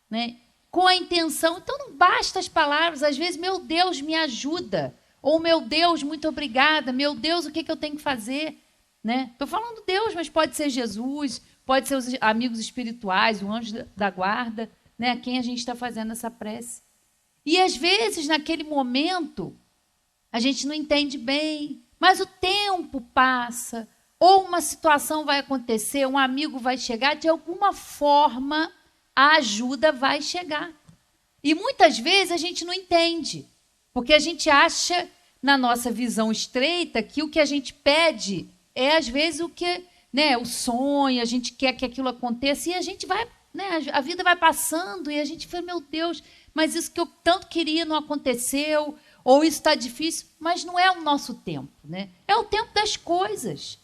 né, com a intenção. Então não basta as palavras, às vezes, meu Deus, me ajuda. Ou, meu Deus, muito obrigada. Meu Deus, o que eu tenho que fazer? Estou falando Deus, mas pode ser Jesus, pode ser os amigos espirituais, o anjo da guarda, né, a quem a gente está fazendo essa prece. E, às vezes, naquele momento, a gente não entende bem, mas o tempo passa, ou uma situação vai acontecer, um amigo vai chegar, de alguma forma a ajuda vai chegar. E muitas vezes a gente não entende, porque a gente acha, na nossa visão estreita, que o que a gente pede é, às vezes, o que, né, o sonho, a gente quer que aquilo aconteça, e a gente vai, né, a vida vai passando, e a gente fala, meu Deus, mas isso que eu tanto queria não aconteceu, ou isso está difícil, mas não é o nosso tempo, né? É o tempo das coisas.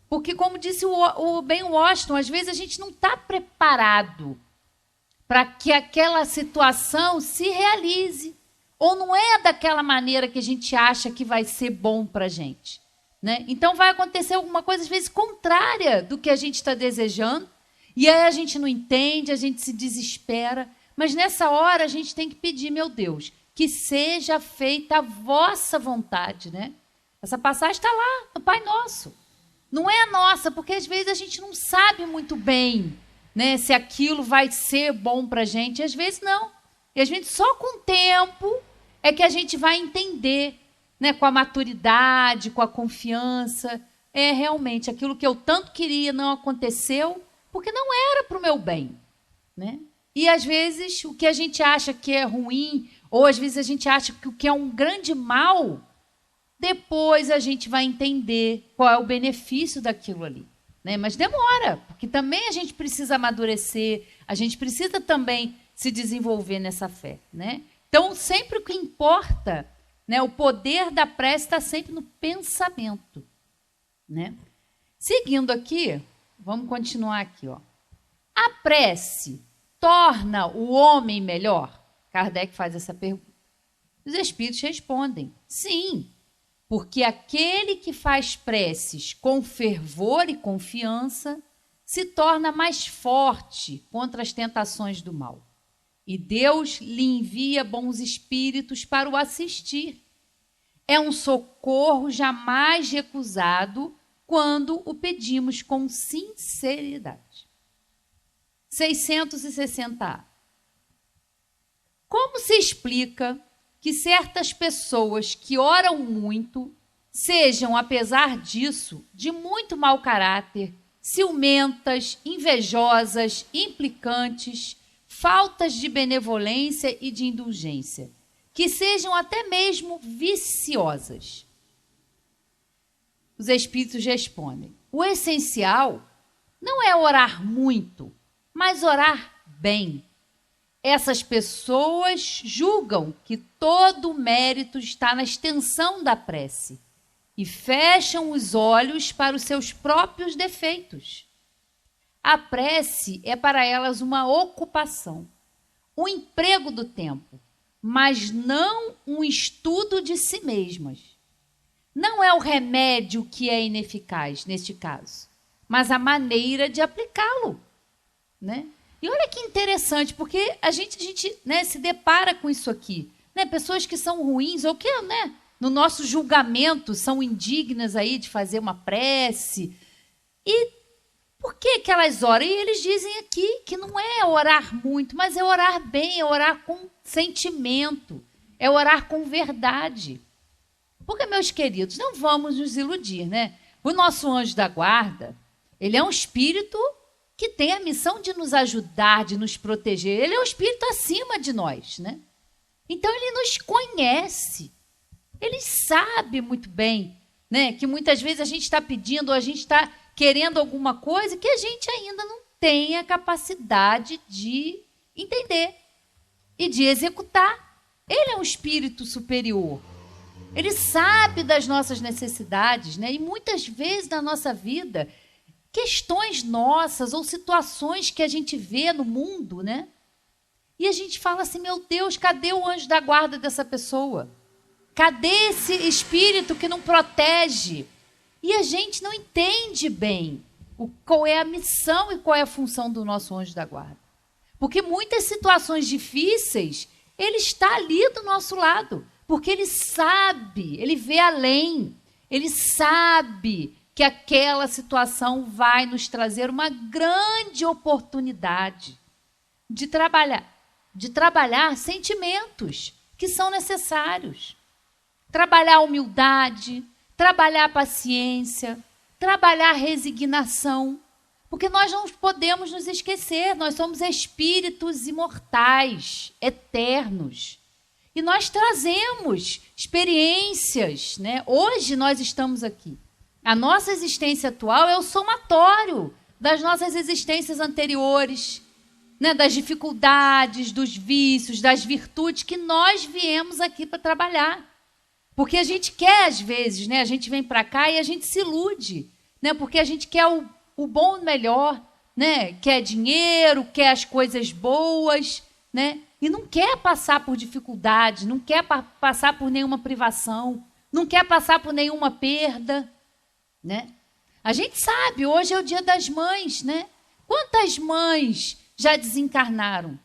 Porque, como disse o Ben Washington, às vezes a gente não está preparado para que aquela situação se realize. Ou não é daquela maneira que a gente acha que vai ser bom para a gente, né? Então vai acontecer alguma coisa, às vezes, contrária do que a gente está desejando, e aí a gente não entende, a gente se desespera. Mas nessa hora a gente tem que pedir, meu Deus, que seja feita a vossa vontade, né? Essa passagem está lá, no Pai Nosso. Não é a nossa, porque às vezes a gente não sabe muito bem, né, se aquilo vai ser bom para a gente. Às vezes não. E a gente só com o tempo é que a gente vai entender, né, com a maturidade, com a confiança. É realmente aquilo que eu tanto queria não aconteceu, porque não era para o meu bem, né? E às vezes o que a gente acha que é ruim, ou às vezes a gente acha que o que é um grande mal, depois a gente vai entender qual é o benefício daquilo ali, né? Mas demora, porque também a gente precisa amadurecer, a gente precisa também se desenvolver nessa fé, né? Então, sempre o que importa, né, o poder da prece está sempre no pensamento, né? Seguindo aqui, vamos continuar aqui, ó. A prece torna o homem melhor? Kardec faz essa pergunta. Os espíritos respondem, sim, porque aquele que faz preces com fervor e confiança se torna mais forte contra as tentações do mal. E Deus lhe envia bons espíritos para o assistir. É um socorro jamais recusado quando o pedimos com sinceridade. 660A. Como se explica que certas pessoas que oram muito sejam, apesar disso, de muito mau caráter, ciumentas, invejosas, implicantes, faltas de benevolência e de indulgência, que sejam até mesmo viciosas. Os espíritos respondem: o essencial não é orar muito, mas orar bem. Essas pessoas julgam que todo o mérito está na extensão da prece e fecham os olhos para os seus próprios defeitos. A prece é para elas uma ocupação, um emprego do tempo, mas não um estudo de si mesmas. Não é o remédio que é ineficaz neste caso, mas a maneira de aplicá-lo, né? E olha que interessante, porque a gente né, se depara com isso aqui, né? Pessoas que são ruins ou que, né, no nosso julgamento são indignas aí de fazer uma prece. E por que elas oram? E eles dizem aqui que não é orar muito, mas é orar bem, é orar com sentimento, é orar com verdade. Porque, meus queridos, não vamos nos iludir, né? O nosso anjo da guarda, ele é um espírito que tem a missão de nos ajudar, de nos proteger. Ele é um espírito acima de nós, né? Então, ele nos conhece. Ele sabe muito bem, né, que muitas vezes a gente está pedindo, ou a gente está querendo alguma coisa que a gente ainda não tem a capacidade de entender e de executar. Ele é um espírito superior. Ele sabe das nossas necessidades, né? E muitas vezes na nossa vida, questões nossas ou situações que a gente vê no mundo, né? E a gente fala assim: meu Deus, cadê o anjo da guarda dessa pessoa? Cadê esse espírito que não protege? E a gente não entende bem qual é a missão e qual é a função do nosso anjo da guarda. Porque muitas situações difíceis, ele está ali do nosso lado. Porque ele sabe, ele vê além. Ele sabe que aquela situação vai nos trazer uma grande oportunidade de trabalhar sentimentos que são necessários. Trabalhar a humildade, trabalhar a paciência, trabalhar a resignação. Porque nós não podemos nos esquecer, nós somos espíritos imortais, eternos. E nós trazemos experiências, né? Hoje nós estamos aqui. A nossa existência atual é o somatório das nossas existências anteriores, né? Das dificuldades, dos vícios, das virtudes que nós viemos aqui para trabalhar. Porque a gente quer, às vezes, né? A gente vem para cá e a gente se ilude, né? Porque a gente quer o bom e o melhor, né? Quer dinheiro, quer as coisas boas, né? E não quer passar por dificuldade, não quer passar por nenhuma privação, não quer passar por nenhuma perda, né? A gente sabe, hoje é o Dia das Mães, né? Quantas mães já desencarnaram,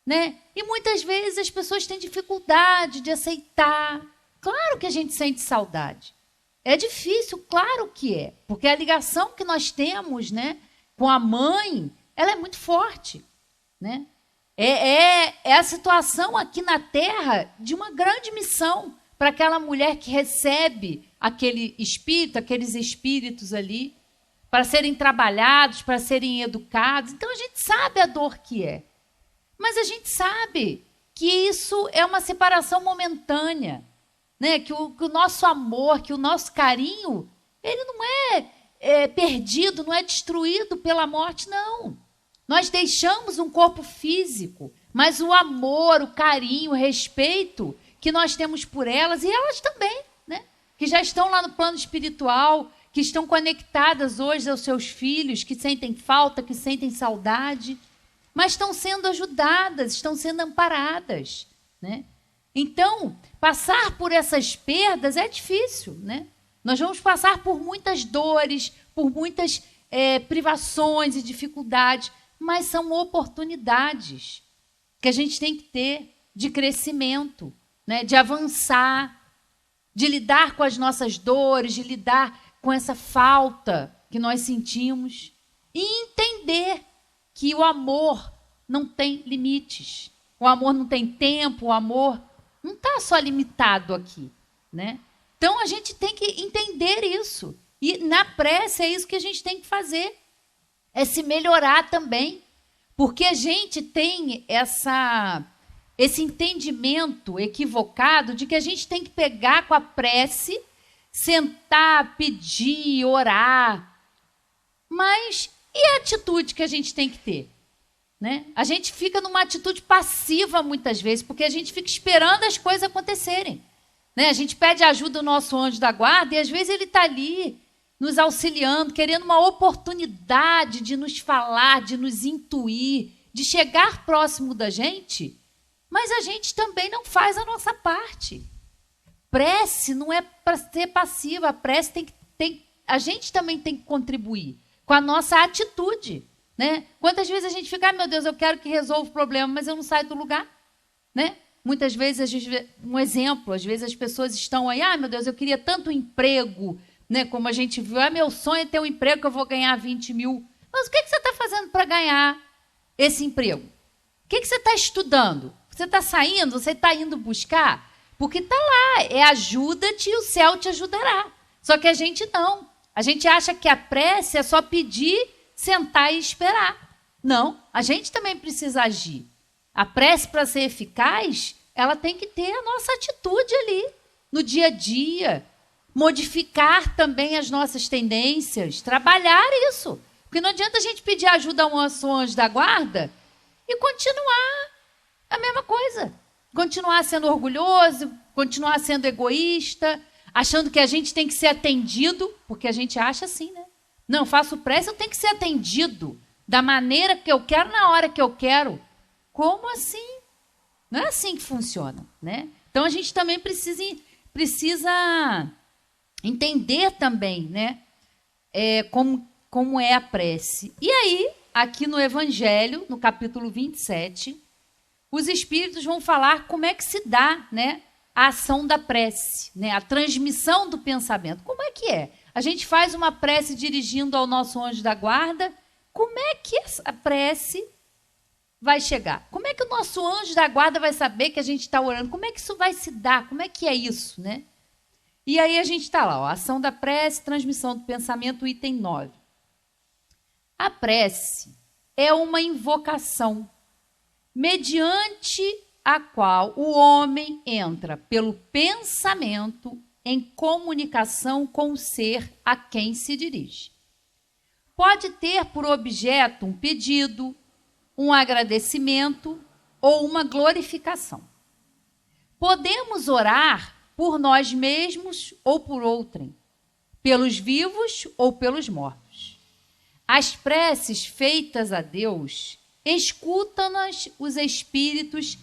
né? E muitas vezes as pessoas têm dificuldade de aceitar. Claro que a gente sente saudade. É difícil, claro que é, porque a ligação que nós temos, né, com a mãe, ela é muito forte, né? É a situação aqui na Terra de uma grande missão para aquela mulher que recebe aquele espírito, aqueles espíritos ali, para serem trabalhados, para serem educados. Então, a gente sabe a dor que é. Mas a gente sabe que isso é uma separação momentânea, né? Que o nosso amor, que o nosso carinho, ele não é perdido, não é destruído pela morte, não. Nós deixamos um corpo físico, mas o amor, o carinho, o respeito que nós temos por elas, e elas também, né? Que já estão lá no plano espiritual, que estão conectadas hoje aos seus filhos, que sentem falta, que sentem saudade, mas estão sendo ajudadas, estão sendo amparadas, né? Então, passar por essas perdas é difícil, né? Nós vamos passar por muitas dores, por muitas privações e dificuldades, mas são oportunidades que a gente tem que ter de crescimento, né? De avançar, de lidar com as nossas dores, de lidar com essa falta que nós sentimos e entender que o amor não tem limites. O amor não tem tempo, o amor não está só limitado aqui, né? Então, a gente tem que entender isso. E na prece é isso que a gente tem que fazer. É se melhorar também. Porque a gente tem esse entendimento equivocado de que a gente tem que pegar com a prece, sentar, pedir, orar. Mas e a atitude que a gente tem que ter? Né? A gente fica numa atitude passiva muitas vezes, porque a gente fica esperando as coisas acontecerem. Né? A gente pede ajuda do nosso anjo da guarda e às vezes ele está ali nos auxiliando, querendo uma oportunidade de nos falar, de nos intuir, de chegar próximo da gente, mas a gente também não faz a nossa parte. Prece não é para ser passiva, a prece a gente também tem que contribuir com a nossa atitude. Né? Quantas vezes a gente fica, meu Deus, eu quero que resolva o problema, mas eu não saio do lugar. Né? Muitas vezes, um exemplo, às vezes as pessoas estão aí, meu Deus, eu queria tanto emprego, né? Como a gente viu, meu sonho é ter um emprego que eu vou ganhar 20 mil. Mas o que você está fazendo para ganhar esse emprego? O que você está estudando? Você está saindo? Você está indo buscar? Porque está lá, ajuda-te e o céu te ajudará. Só que a gente não. A gente acha que a prece é só pedir, sentar e esperar. Não, a gente também precisa agir. A prece, para ser eficaz, ela tem que ter a nossa atitude ali, no dia a dia. Modificar também as nossas tendências, trabalhar isso. Porque não adianta a gente pedir ajuda a um anjo da guarda e continuar a mesma coisa. Continuar sendo orgulhoso, continuar sendo egoísta, achando que a gente tem que ser atendido, porque a gente acha assim, né? Não, faço prece, eu tenho que ser atendido da maneira que eu quero, na hora que eu quero. Como assim? Não é assim que funciona, né? Então, a gente também precisa entender também, né? Como é a prece. E aí, aqui no Evangelho, no capítulo 27, os Espíritos vão falar como é que se dá, né, a ação da prece, né? A transmissão do pensamento. Como é que é? A gente faz uma prece dirigindo ao nosso anjo da guarda. Como é que essa prece vai chegar? Como é que o nosso anjo da guarda vai saber que a gente está orando? Como é que isso vai se dar? Como é que é isso, né? E aí a gente está lá, ó, ação da prece, transmissão do pensamento, item 9. A prece é uma invocação, mediante a qual o homem entra pelo pensamento em comunicação com o ser a quem se dirige. Pode ter por objeto um pedido, um agradecimento ou uma glorificação. Podemos orar por nós mesmos ou por outrem, pelos vivos ou pelos mortos. As preces feitas a Deus escutam-nas os espíritos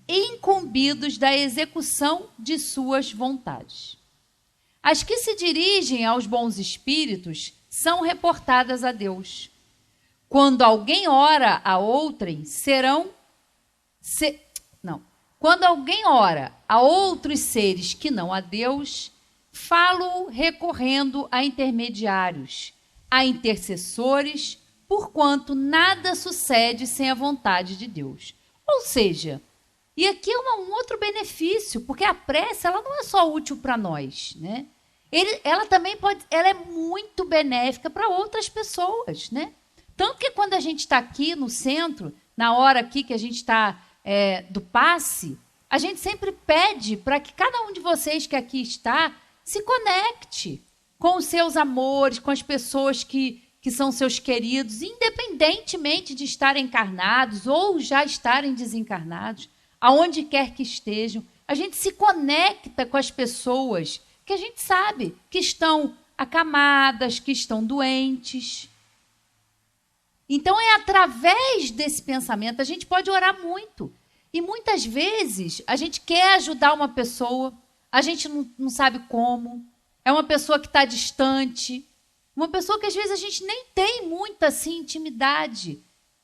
incumbidos da execução de suas vontades. As que se dirigem aos bons espíritos são reportadas a Deus. Quando alguém ora a outrem, Quando alguém ora a outros seres que não a Deus, falo recorrendo a intermediários, a intercessores, porquanto nada sucede sem a vontade de Deus. Ou seja, e aqui é um outro benefício, porque a prece ela não é só útil para nós, né? Ela também ela é muito benéfica para outras pessoas, né? Tanto que quando a gente está aqui no centro, na hora aqui que a gente está do passe, a gente sempre pede para que cada um de vocês que aqui está se conecte com os seus amores, com as pessoas que são seus queridos, independentemente de estarem encarnados ou já estarem desencarnados, aonde quer que estejam. A gente se conecta com as pessoas que a gente sabe que estão acamadas, que estão doentes. Então, é através desse pensamento, a gente pode orar muito. E muitas vezes, a gente quer ajudar uma pessoa, a gente não sabe como, é uma pessoa que está distante, uma pessoa que às vezes a gente nem tem muita assim, intimidade,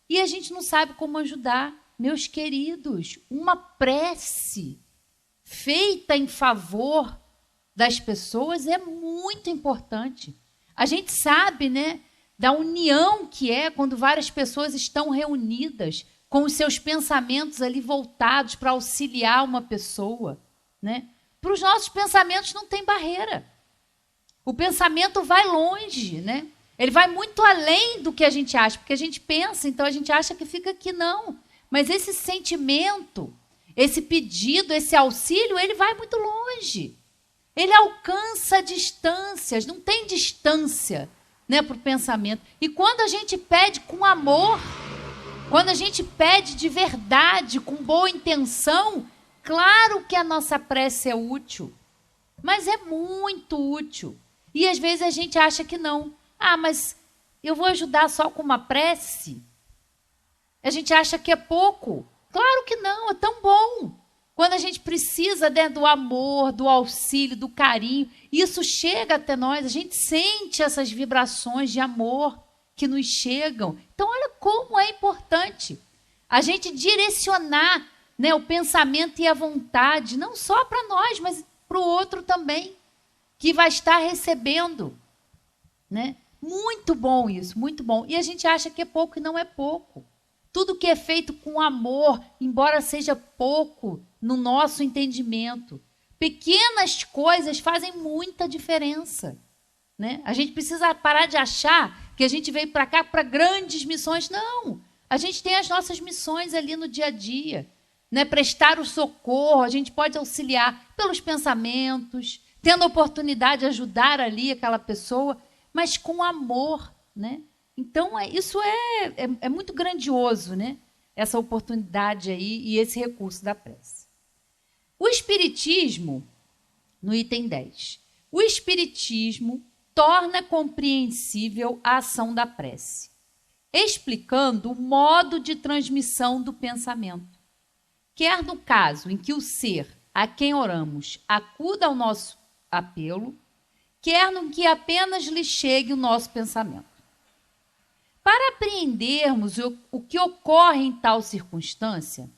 e a gente não sabe como ajudar. Meus queridos, uma prece feita em favor das pessoas é muito importante. A gente sabe, né, da união que é quando várias pessoas estão reunidas com os seus pensamentos ali voltados para auxiliar uma pessoa, né? Para os nossos pensamentos não tem barreira. O pensamento vai longe, né? Ele vai muito além do que a gente acha, porque a gente pensa, então a gente acha que fica aqui, não. Mas esse sentimento, esse pedido, esse auxílio, ele vai muito longe. Ele alcança distâncias, não tem distância, né, para o pensamento. E quando a gente pede com amor, quando a gente pede de verdade, com boa intenção, claro que a nossa prece é útil, mas é muito útil. E às vezes a gente acha que não. Ah, mas eu vou ajudar só com uma prece? A gente acha que é pouco. Claro que não, é tão bom. Quando a gente precisa, né, do amor, do auxílio, do carinho, isso chega até nós, a gente sente essas vibrações de amor que nos chegam. Então, olha como é importante a gente direcionar, né, o pensamento e a vontade, não só para nós, mas para o outro também, que vai estar recebendo, né? Muito bom isso, muito bom. E a gente acha que é pouco e não é pouco. Tudo que é feito com amor, embora seja pouco no nosso entendimento, pequenas coisas fazem muita diferença, né? A gente precisa parar de achar que a gente veio para cá para grandes missões. Não, a gente tem as nossas missões ali no dia a dia, né? Prestar o socorro, a gente pode auxiliar pelos pensamentos, tendo a oportunidade de ajudar ali aquela pessoa, mas com amor, né? Então, isso é muito grandioso, né? Essa oportunidade aí e esse recurso da prece. O Espiritismo, no item 10, o Espiritismo torna compreensível a ação da prece, explicando o modo de transmissão do pensamento. Quer no caso em que o ser a quem oramos acuda ao nosso apelo, quer no que apenas lhe chegue o nosso pensamento. Para apreendermos o que ocorre em tal circunstância,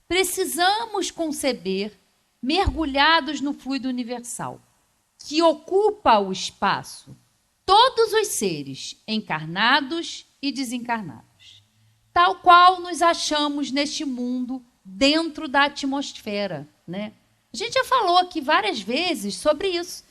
precisamos conceber mergulhados no fluido universal, que ocupa o espaço, todos os seres, encarnados e desencarnados, tal qual nos achamos neste mundo dentro da atmosfera, né? A gente já falou aqui várias vezes sobre isso.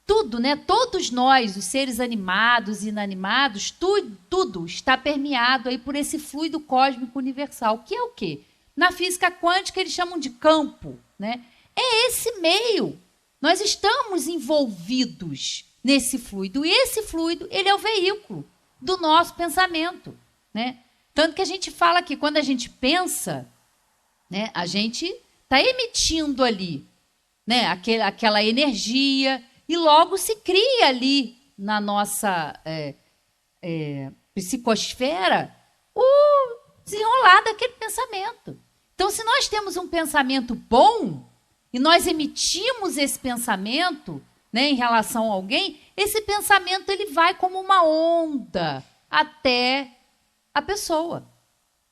Tudo, né? Todos nós, os seres animados e inanimados, tudo está permeado aí por esse fluido cósmico universal, que é o quê? Na física quântica eles chamam de campo, né? É esse meio. Nós estamos envolvidos nesse fluido. E esse fluido, ele é o veículo do nosso pensamento, né? Tanto que a gente fala que quando a gente pensa, né, a gente está emitindo ali, né, aquela energia. E logo se cria ali na nossa psicosfera o desenrolar daquele pensamento. Então, se nós temos um pensamento bom e nós emitimos esse pensamento, né, em relação a alguém, esse pensamento ele vai como uma onda até a pessoa,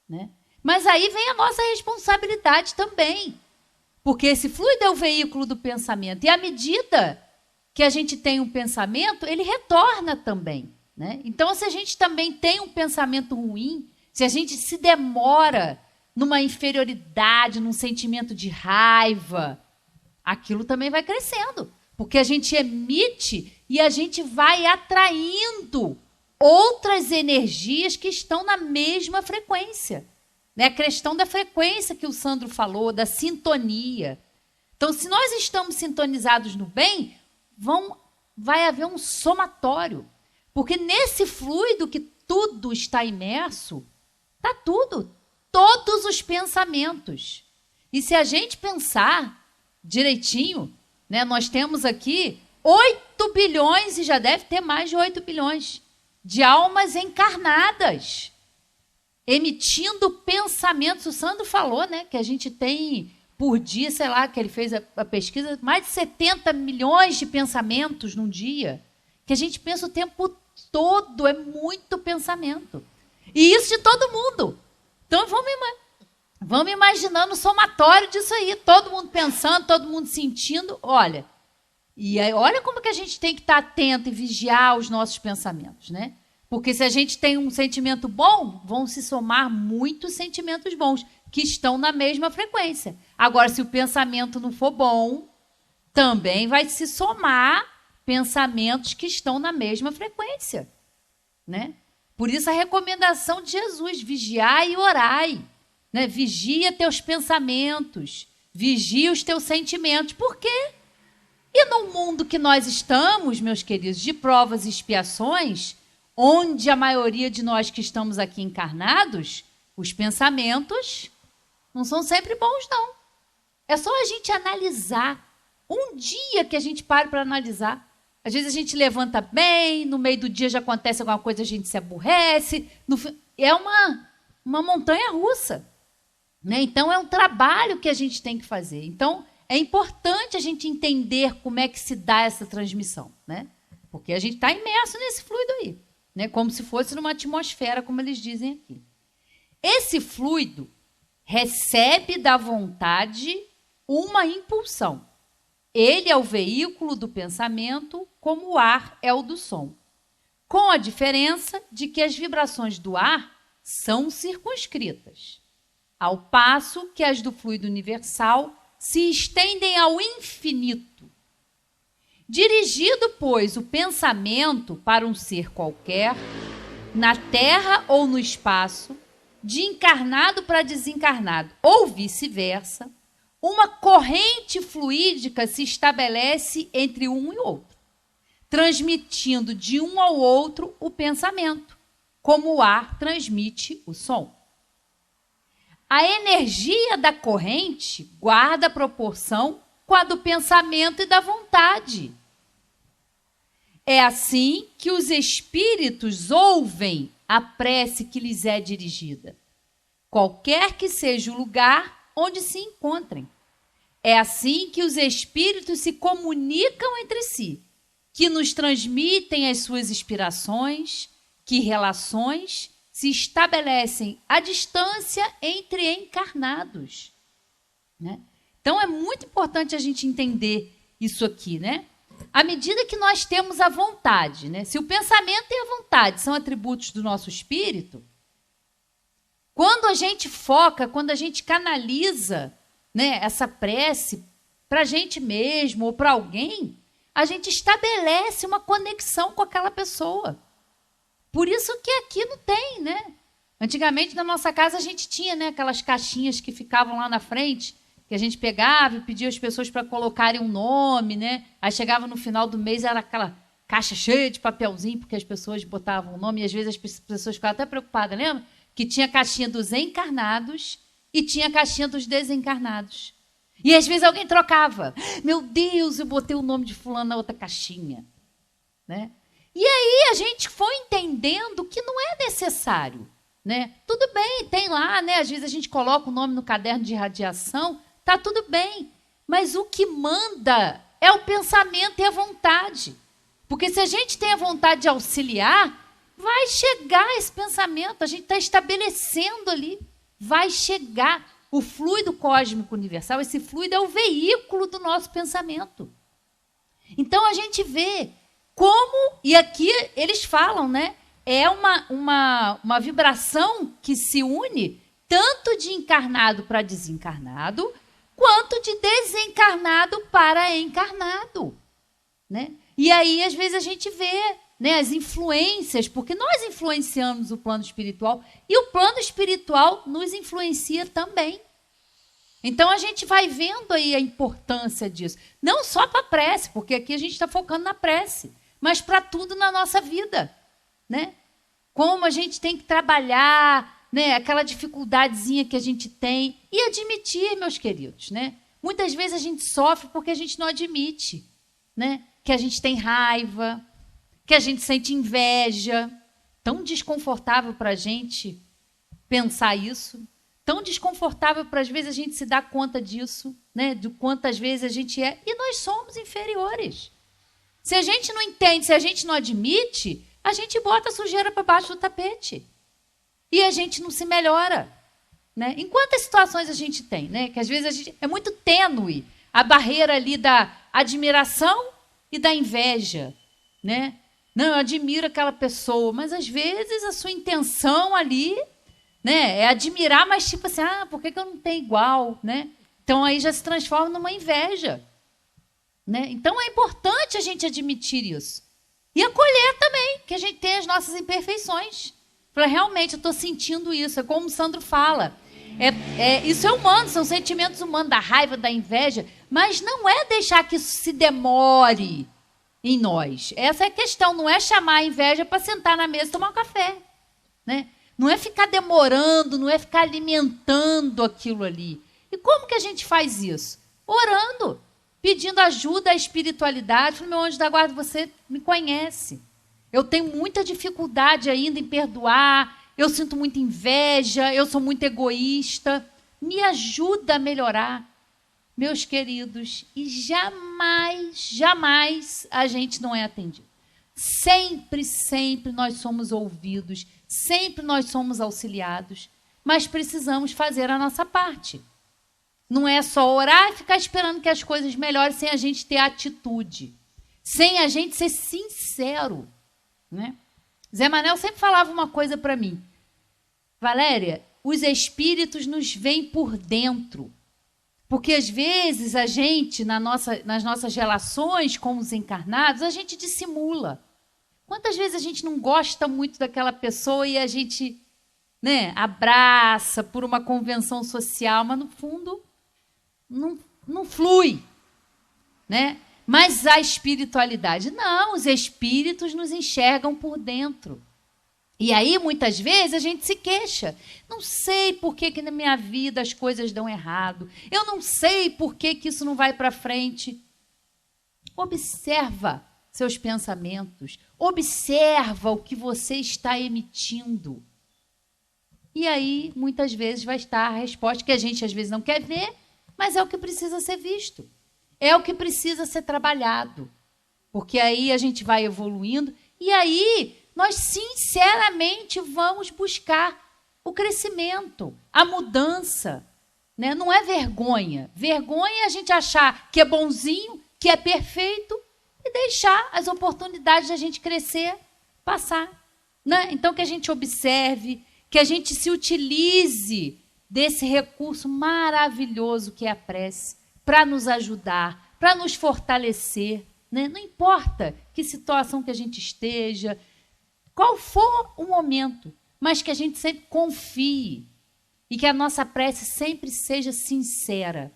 né? Mas aí vem a nossa responsabilidade também, porque esse fluido é o veículo do pensamento. E à medida que a gente tem um pensamento, ele retorna também, né? Então, se a gente também tem um pensamento ruim, se a gente se demora numa inferioridade, num sentimento de raiva, aquilo também vai crescendo, porque a gente emite e a gente vai atraindo outras energias que estão na mesma frequência, né? A questão da frequência que o Sandro falou, da sintonia. Então, se nós estamos sintonizados no bem, vai haver um somatório, porque nesse fluido que tudo está imerso, está tudo, todos os pensamentos. E se a gente pensar direitinho, né, nós temos aqui 8 bilhões, e já deve ter mais de 8 bilhões, de almas encarnadas, emitindo pensamentos. O Sandro falou, né, que a gente tem por dia, sei lá, que ele fez a pesquisa, mais de 70 milhões de pensamentos num dia, que a gente pensa o tempo todo, é muito pensamento. E isso de todo mundo. Então, vamos imaginando o somatório disso aí, todo mundo pensando, todo mundo sentindo, olha. E aí, olha como que a gente tem que estar atento e vigiar os nossos pensamentos, né? Porque se a gente tem um sentimento bom, vão se somar muitos sentimentos bons, que estão na mesma frequência. Agora, se o pensamento não for bom, também vai se somar pensamentos que estão na mesma frequência, né? Por isso a recomendação de Jesus, vigiai e orai, né? Vigia teus pensamentos, vigia os teus sentimentos. Por quê? E no mundo que nós estamos, meus queridos, de provas e expiações, onde a maioria de nós que estamos aqui encarnados, os pensamentos não são sempre bons, não. É só a gente analisar. Um dia que a gente pare para analisar. Às vezes a gente levanta bem, no meio do dia já acontece alguma coisa, a gente se aborrece. É uma montanha russa, né? Então, é um trabalho que a gente tem que fazer. Então, é importante a gente entender como é que se dá essa transmissão, né? Porque a gente está imerso nesse fluido aí, né? Como se fosse numa atmosfera, como eles dizem aqui. Esse fluido recebe da vontade uma impulsão. Ele é o veículo do pensamento, como o ar é o do som. Com a diferença de que as vibrações do ar são circunscritas, ao passo que as do fluido universal se estendem ao infinito. Dirigido, pois, o pensamento para um ser qualquer, na Terra ou no espaço, de encarnado para desencarnado, ou vice-versa, uma corrente fluídica se estabelece entre um e outro, transmitindo de um ao outro o pensamento, como o ar transmite o som. A energia da corrente guarda proporção com a do pensamento e da vontade. É assim que os espíritos ouvem a prece que lhes é dirigida, qualquer que seja o lugar onde se encontrem. É assim que os espíritos se comunicam entre si, que nos transmitem as suas inspirações, que relações se estabelecem à distância entre encarnados, né? Então, é muito importante a gente entender isso aqui, né? À medida que nós temos a vontade, né? Se o pensamento e a vontade são atributos do nosso espírito, quando a gente foca, quando a gente canaliza, né, essa prece para a gente mesmo ou para alguém, a gente estabelece uma conexão com aquela pessoa. Por isso que aqui não tem, né? Antigamente, na nossa casa, a gente tinha, né, aquelas caixinhas que ficavam lá na frente, que a gente pegava e pedia às pessoas para colocarem um nome, né? Aí chegava no final do mês, era aquela caixa cheia de papelzinho, porque as pessoas botavam o nome, e às vezes as pessoas ficavam até preocupadas, lembra? Que tinha a caixinha dos encarnados e tinha a caixinha dos desencarnados. E às vezes alguém trocava. Meu Deus, eu botei o nome de fulano na outra caixinha, né? E aí a gente foi entendendo que não é necessário, né? Tudo bem, tem lá, né? Às vezes a gente coloca o nome no caderno de radiação, tá tudo bem. Mas o que manda é o pensamento e a vontade. Porque se a gente tem a vontade de auxiliar, vai chegar esse pensamento, a gente está estabelecendo ali, vai chegar. O fluido cósmico universal, esse fluido é o veículo do nosso pensamento. Então a gente vê como, e aqui eles falam, né? É uma vibração que se une tanto de encarnado para desencarnado, quanto de desencarnado para encarnado, né? E aí, às vezes, a gente vê, né, as influências, porque nós influenciamos o plano espiritual e o plano espiritual nos influencia também. Então, a gente vai vendo aí a importância disso. Não só para a prece, porque aqui a gente está focando na prece, mas para tudo na nossa vida, né? Como a gente tem que trabalhar, né, aquela dificuldadezinha que a gente tem e admitir, meus queridos, né? Muitas vezes a gente sofre porque a gente não admite, né? Que a gente tem raiva, que a gente sente inveja. Tão desconfortável para a gente pensar isso, tão desconfortável para às vezes a gente se dar conta disso, né? De quantas vezes a gente é, e nós somos inferiores. Se a gente não entende, se a gente não admite, a gente bota a sujeira para baixo do tapete. E a gente não se melhora, né? Em quantas situações a gente tem, né? Que às vezes a gente é muito tênue a barreira ali da admiração e da inveja, né? Não, eu admiro aquela pessoa, mas às vezes a sua intenção ali, né, é admirar, mas tipo assim, por que eu não tenho igual, né? Então aí já se transforma numa inveja, né? Então é importante a gente admitir isso. E acolher também, que a gente tem as nossas imperfeições. Realmente, eu estou sentindo isso. É como o Sandro fala. Isso é humano, são sentimentos humanos, da raiva, da inveja, mas não é deixar que isso se demore em nós. Essa é a questão, não é chamar a inveja para sentar na mesa e tomar um café, né? Não é ficar demorando, não é ficar alimentando aquilo ali. E como que a gente faz isso? Orando, pedindo ajuda à espiritualidade. Falei, meu anjo da guarda, você me conhece. Eu tenho muita dificuldade ainda em perdoar, eu sinto muita inveja, eu sou muito egoísta. Me ajuda a melhorar, meus queridos. E jamais, jamais a gente não é atendido. Sempre, sempre nós somos ouvidos, sempre nós somos auxiliados, mas precisamos fazer a nossa parte. Não é só orar e ficar esperando que as coisas melhorem sem a gente ter atitude, sem a gente ser sincero, né? Zé Manel sempre falava uma coisa para mim. Valéria, os espíritos nos veem por dentro. Porque, às vezes, a gente, nas nossas relações com os encarnados, a gente dissimula. Quantas vezes a gente não gosta muito daquela pessoa e a gente, né, abraça por uma convenção social, mas, no fundo, não flui, né? Mas a espiritualidade, não, os espíritos nos enxergam por dentro. E aí, muitas vezes, a gente se queixa. Não sei por que na minha vida as coisas dão errado. Eu não sei por que isso não vai para frente. Observa seus pensamentos. Observa o que você está emitindo. E aí, muitas vezes, vai estar a resposta que a gente, às vezes, não quer ver, mas é o que precisa ser visto. É o que precisa ser trabalhado. Porque aí a gente vai evoluindo. E aí nós, sinceramente, vamos buscar o crescimento, a mudança, né? Não é vergonha. Vergonha é a gente achar que é bonzinho, que é perfeito e deixar as oportunidades da gente crescer passar, né? Então, que a gente observe, que a gente se utilize desse recurso maravilhoso que é a prece para nos ajudar, para nos fortalecer, né? Não importa que situação que a gente esteja, qual for o momento, mas que a gente sempre confie e que a nossa prece sempre seja sincera,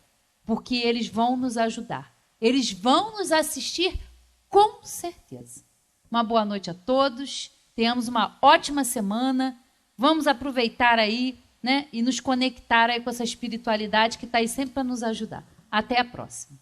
porque eles vão nos ajudar. Eles vão nos assistir com certeza. Uma boa noite a todos, tenhamos uma ótima semana, vamos aproveitar aí, né, e nos conectar aí com essa espiritualidade que está aí sempre para nos ajudar. Até a próxima.